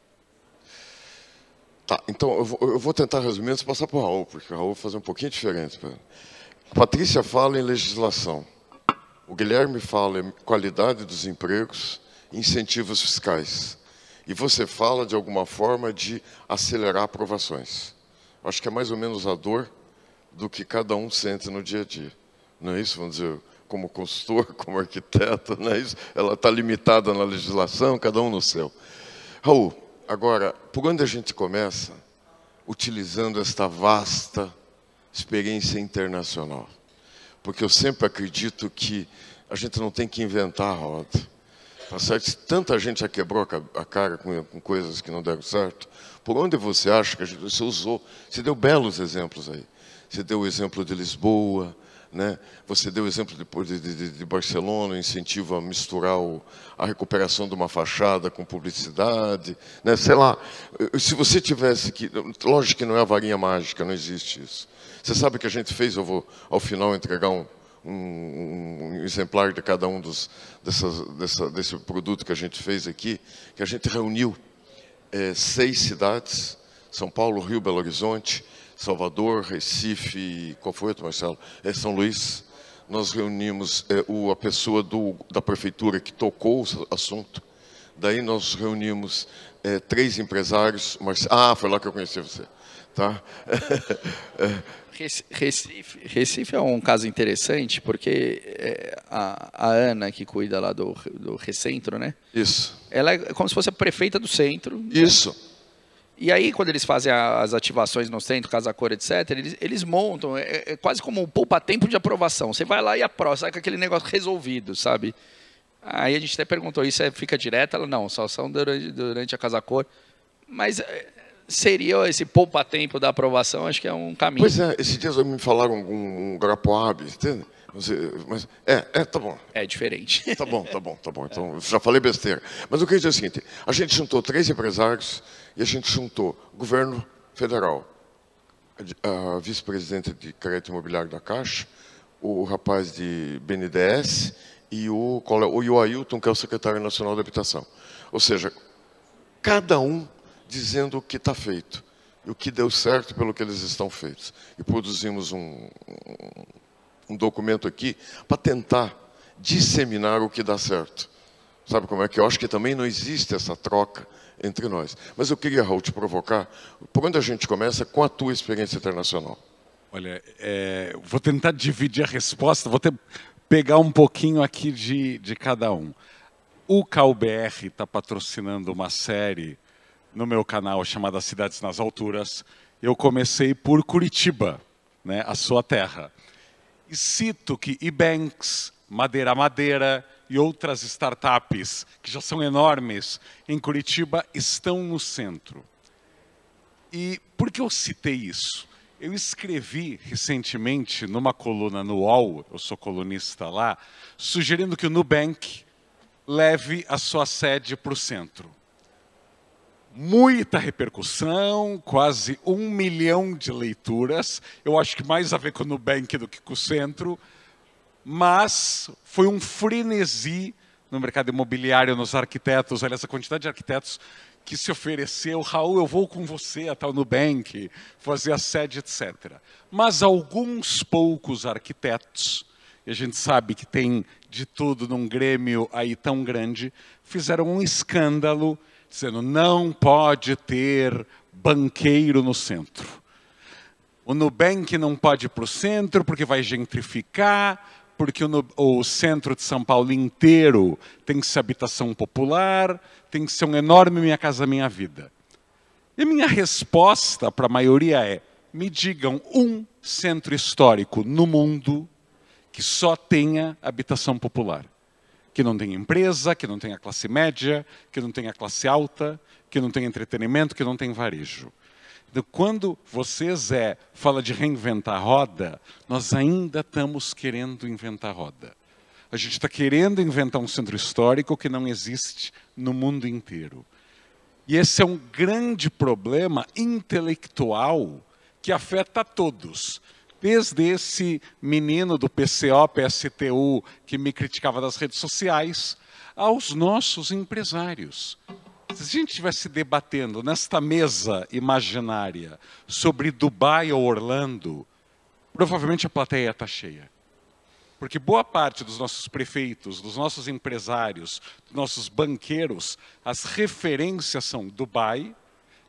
B: Tá, então eu vou tentar resumir antes de passar para o Raul, porque o Raul vai fazer um pouquinho diferente. A Patrícia fala em legislação. O Guilherme fala em qualidade dos empregos, incentivos fiscais. E você fala, de alguma forma, de acelerar aprovações. Acho que é mais ou menos a dor do que cada um sente no dia a dia. Não é isso? Vamos dizer, como consultor, como arquiteto, não é isso? Ela está limitada na legislação, cada um no seu. Raul, agora, por onde a gente começa? Utilizando esta vasta experiência internacional. Porque eu sempre acredito que a gente não tem que inventar a roda. Tá certo? Tanta gente já quebrou a cara com coisas que não deram certo. Por onde você acha que você usou? Você deu belos exemplos aí. Você deu o exemplo de Lisboa, né? Você deu o exemplo de Barcelona, incentivo a misturar a recuperação de uma fachada com publicidade, né? Sei lá, se você tivesse que... Lógico que não é a varinha mágica, não existe isso. Você sabe o que a gente fez? Eu vou, ao final, entregar um exemplar de cada um desse produto que a gente fez aqui, que a gente reuniu 6 cidades, São Paulo, Rio, Belo Horizonte, Salvador, Recife, qual foi outro, Marcelo? São Luís. Nós reunimos a pessoa da prefeitura que tocou o assunto. Daí nós reunimos 3 empresários. Foi lá que eu conheci você. Tá?
F: Recife é um caso interessante, porque a Ana, que cuida lá do Recentro, né?
B: Isso.
F: Ela é como se fosse a prefeita do centro.
B: Isso.
F: Né? E aí, quando eles fazem as ativações no centro, Casa Cor, etc., eles montam, é quase como um poupa-tempo de aprovação. Você vai lá e aprova, sai com aquele negócio resolvido, sabe? Aí a gente até perguntou, isso fica direto? Ela, não, só são durante a Casa Cor. Mas seria esse poupa-tempo da aprovação, acho que é um caminho.
B: Pois é, esses dias me falaram um Grapoab, entende? Mas, tá bom.
F: É diferente.
B: Tá bom. Então, já falei besteira. Mas eu queria dizer o seguinte, a gente juntou 3 empresários e a gente juntou governo federal, a vice-presidente de crédito imobiliário da Caixa, o rapaz de BNDES e o Ailton, que é o secretário nacional da habitação. Ou seja, cada um dizendo o que está feito e o que deu certo pelo que eles estão feitos. E produzimos um documento aqui para tentar disseminar o que dá certo. Sabe como é que eu acho que também não existe essa troca entre nós. Mas eu queria, Raul, te provocar, por onde a gente começa com a tua experiência internacional?
D: Olha, vou tentar dividir a resposta, vou pegar um pouquinho aqui de cada um. O CalBR está patrocinando uma série no meu canal chamada Cidades nas Alturas. Eu comecei por Curitiba, né, a sua terra. E cito que Ebanks, Madeira e outras startups, que já são enormes, em Curitiba, estão no centro. E por que eu citei isso? Eu escrevi recentemente numa coluna no UOL, eu sou colunista lá, sugerindo que o Nubank leve a sua sede para o centro. Muita repercussão, quase 1 milhão de leituras. Eu acho que mais a ver com o Nubank do que com o centro. Mas foi um frenesi no mercado imobiliário, nos arquitetos, aliás, a quantidade de arquitetos que se ofereceu, Raul, eu vou com você até o Nubank, fazer a sede, etc. Mas alguns poucos arquitetos, e a gente sabe que tem de tudo num grêmio aí tão grande, fizeram um escândalo, dizendo não pode ter banqueiro no centro. O Nubank não pode ir para o centro porque vai gentrificar, porque o centro de São Paulo inteiro tem que ser habitação popular, tem que ser um enorme Minha Casa Minha Vida. E a minha resposta para a maioria é, me digam um centro histórico no mundo que só tenha habitação popular. Que não tenha empresa, que não tenha classe média, que não tenha classe alta, que não tenha entretenimento, que não tenha varejo. Então, quando você, Zé, fala de reinventar a roda, nós ainda estamos querendo inventar a roda. A gente está querendo inventar um centro histórico que não existe no mundo inteiro. E esse é um grande problema intelectual que afeta a todos. Desde esse menino do PCO, PSTU, que me criticava das redes sociais, aos nossos empresários. Se a gente estivesse debatendo nesta mesa imaginária sobre Dubai ou Orlando, provavelmente a plateia está cheia. Porque boa parte dos nossos prefeitos, dos nossos empresários, dos nossos banqueiros, as referências são Dubai,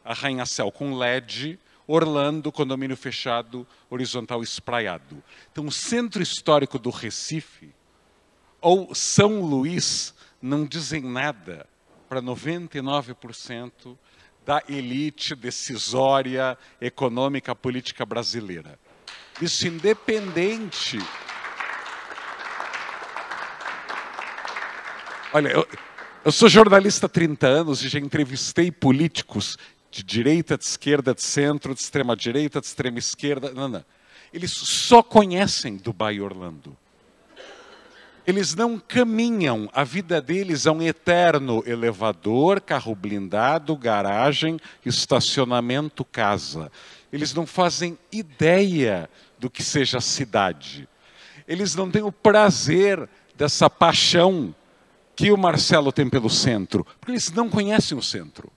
D: arranha-céu com LED, Orlando, condomínio fechado, horizontal espraiado. Então, o centro histórico do Recife ou São Luís não dizem nada para 99% da elite decisória econômica política brasileira. Isso independente. Olha, eu sou jornalista há 30 anos e já entrevistei políticos de direita, de esquerda, de centro, de extrema direita, de extrema esquerda. Não. Eles só conhecem Dubai e Orlando. Eles não caminham, a vida deles é um eterno elevador, carro blindado, garagem, estacionamento, casa. Eles não fazem ideia do que seja a cidade. Eles não têm o prazer dessa paixão que o Marcelo tem pelo centro, porque eles não conhecem o centro.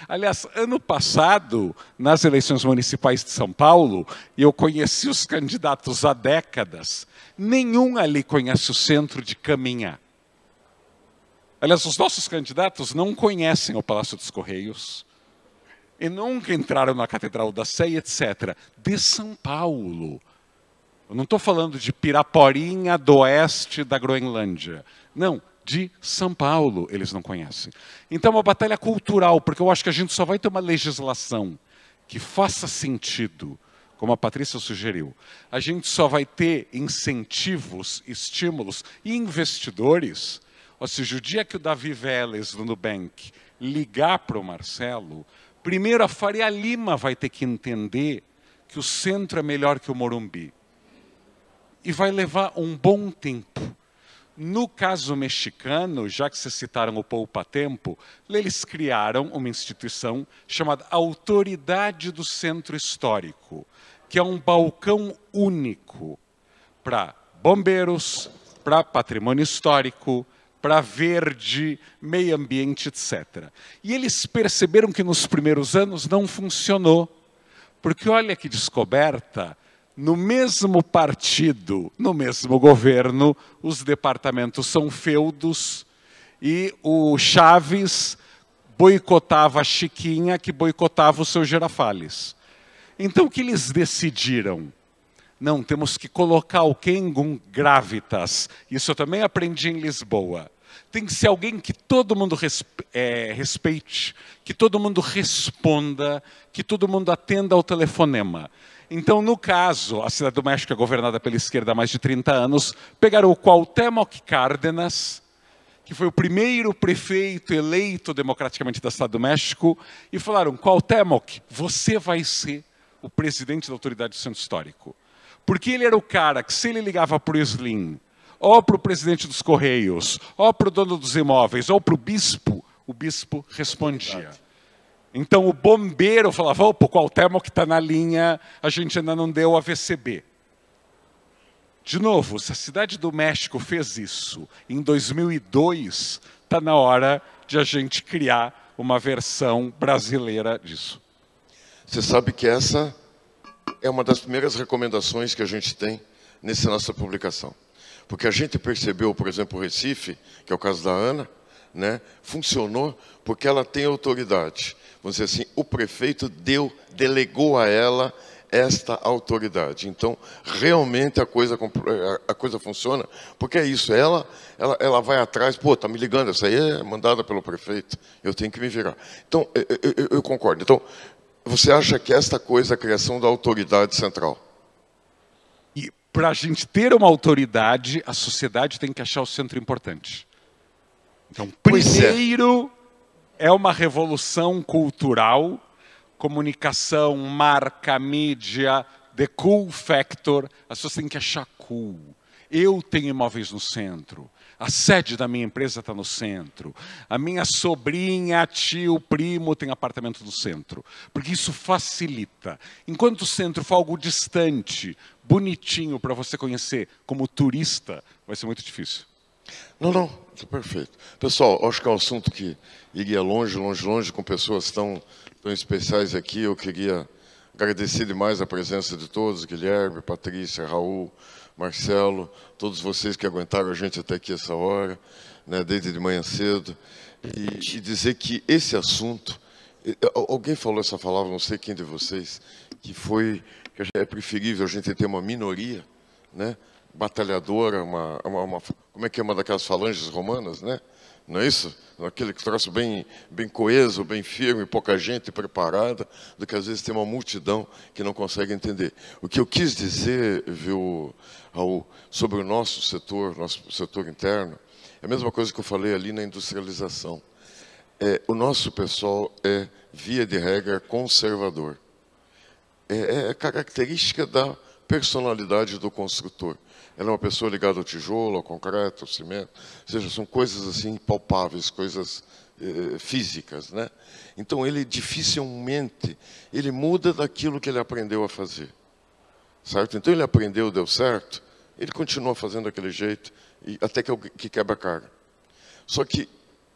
D: Aliás, ano passado, nas eleições municipais de São Paulo, eu conheci os candidatos há décadas, nenhum ali conhece o centro de caminhar. Aliás, os nossos candidatos não conhecem o Palácio dos Correios, e nunca entraram na Catedral da Sé, etc. De São Paulo. Eu não estou falando de Piraporinha do oeste da Groenlândia. Não, de São Paulo eles não conhecem. Então é uma batalha cultural, porque eu acho que a gente só vai ter uma legislação que faça sentido, como a Patrícia sugeriu. A gente só vai ter incentivos, estímulos e investidores. Ou seja, o dia que o Davi Vélez do Nubank ligar para o Marcelo, primeiro a Faria Lima vai ter que entender que o centro é melhor que o Morumbi. E vai levar um bom tempo. No caso mexicano, já que vocês citaram o Poupa Tempo, eles criaram uma instituição chamada Autoridade do Centro Histórico, que é um balcão único para bombeiros, para patrimônio histórico, para verde, meio ambiente, etc. E eles perceberam que nos primeiros anos não funcionou, porque olha que descoberta, no mesmo partido, no mesmo governo, os departamentos são feudos e o Chaves boicotava a Chiquinha, que boicotava o seu Girafales. Então o que eles decidiram? Não, temos que colocar o Kengun Gravitas. Isso eu também aprendi em Lisboa. Tem que ser alguém que todo mundo respeite, que todo mundo responda, que todo mundo atenda ao telefonema. Então, no caso, a Cidade do México é governada pela esquerda há mais de 30 anos, pegaram o Cuauhtémoc Cárdenas, que foi o primeiro prefeito eleito democraticamente da Cidade do México, e falaram, Cuauhtémoc, você vai ser o presidente da Autoridade do Centro Histórico. Porque ele era o cara que, se ele ligava para o Slim, ou para o presidente dos Correios, ou para o dono dos imóveis, ou para o bispo respondia. Então o bombeiro falava, opa, o Cuauhtémoc está na linha, a gente ainda não deu a VCB. De novo, se a Cidade do México fez isso em 2002, está na hora de a gente criar uma versão brasileira disso.
B: Você sabe que essa é uma das primeiras recomendações que a gente tem nessa nossa publicação. Porque a gente percebeu, por exemplo, o Recife, que é o caso da Ana, né, funcionou porque ela tem autoridade. Vamos dizer assim, o prefeito delegou a ela esta autoridade. Então, realmente a coisa funciona, porque é isso, ela vai atrás, pô, tá me ligando, essa aí é mandada pelo prefeito, eu tenho que me virar. Então, eu concordo. Então, você acha que esta coisa é a criação da autoridade central?
D: E para a gente ter uma autoridade, a sociedade tem que achar o centro importante. Então, primeiro é uma revolução cultural, comunicação, marca, mídia, the cool factor. As pessoas têm que achar cool. Eu tenho imóveis no centro. A sede da minha empresa está no centro. A minha sobrinha, tio, primo tem apartamento no centro. Porque isso facilita. Enquanto o centro for algo distante, bonitinho para você conhecer como turista, vai ser muito difícil.
B: Não, está perfeito. Pessoal, acho que é um assunto que iria longe, com pessoas tão especiais aqui. Eu queria agradecer demais a presença de todos, Guilherme, Patrícia, Raul, Marcelo, todos vocês que aguentaram a gente até aqui essa hora, né, desde de manhã cedo, e dizer que esse assunto, alguém falou essa palavra, não sei quem de vocês, que é preferível a gente ter uma minoria, né, batalhadora, como é que é uma daquelas falanges romanas, né? Não é isso? Aquele troço bem coeso, bem firme, pouca gente preparada, do que às vezes tem uma multidão que não consegue entender. O que eu quis dizer, viu, Raul, sobre o nosso setor interno, é a mesma coisa que eu falei ali na industrialização. O nosso pessoal é, via de regra, conservador. É característica da personalidade do construtor. Ela é uma pessoa ligada ao tijolo, ao concreto, ao cimento, ou seja, são coisas assim palpáveis, coisas físicas, né? Então ele dificilmente muda daquilo que ele aprendeu a fazer, certo? Então ele aprendeu, deu certo, ele continua fazendo daquele jeito até que quebra a cara. Só que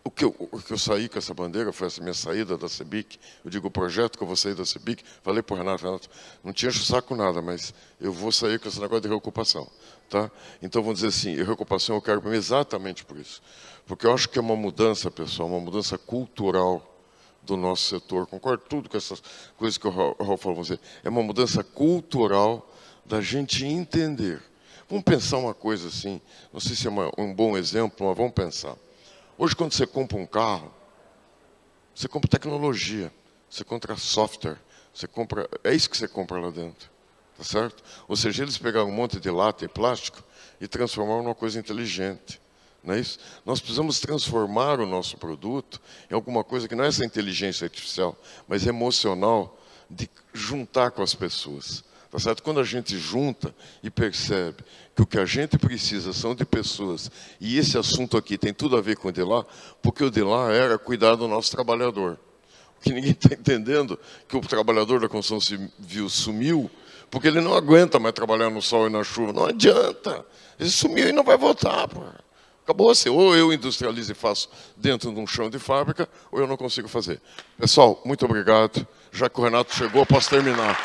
B: o que eu saí com essa bandeira foi essa minha saída da CEBIC. Eu digo, o projeto que eu vou sair da CEBIC, falei para o Renato, não te encho o saco nada, mas eu vou sair com esse negócio de reocupação. Tá? Então, vamos dizer assim, reocupação eu quero para mim exatamente por isso. Porque eu acho que é uma mudança, pessoal, uma mudança cultural do nosso setor. Concordo tudo com essas coisas que o Raul falou. Vamos dizer, é uma mudança cultural da gente entender. Vamos pensar uma coisa assim, não sei se é um bom exemplo, mas vamos pensar. Hoje, quando você compra um carro, você compra tecnologia, você compra software, é isso que você compra lá dentro, tá certo? Ou seja, eles pegaram um monte de lata e plástico e transformaram numa coisa inteligente, não é isso? Nós precisamos transformar o nosso produto em alguma coisa que não é essa inteligência artificial, mas emocional, de juntar com as pessoas. Tá certo? Quando a gente junta e percebe que o que a gente precisa são de pessoas, e esse assunto aqui tem tudo a ver com o de lá, porque o de lá era cuidar do nosso trabalhador. O que ninguém está entendendo que o trabalhador da construção civil sumiu, porque ele não aguenta mais trabalhar no sol e na chuva. Não adianta. Ele sumiu e não vai voltar. Pô. Acabou assim. Ou eu industrializo e faço dentro de um chão de fábrica, ou eu não consigo fazer. Pessoal, muito obrigado. Já que o Renato chegou, eu posso terminar.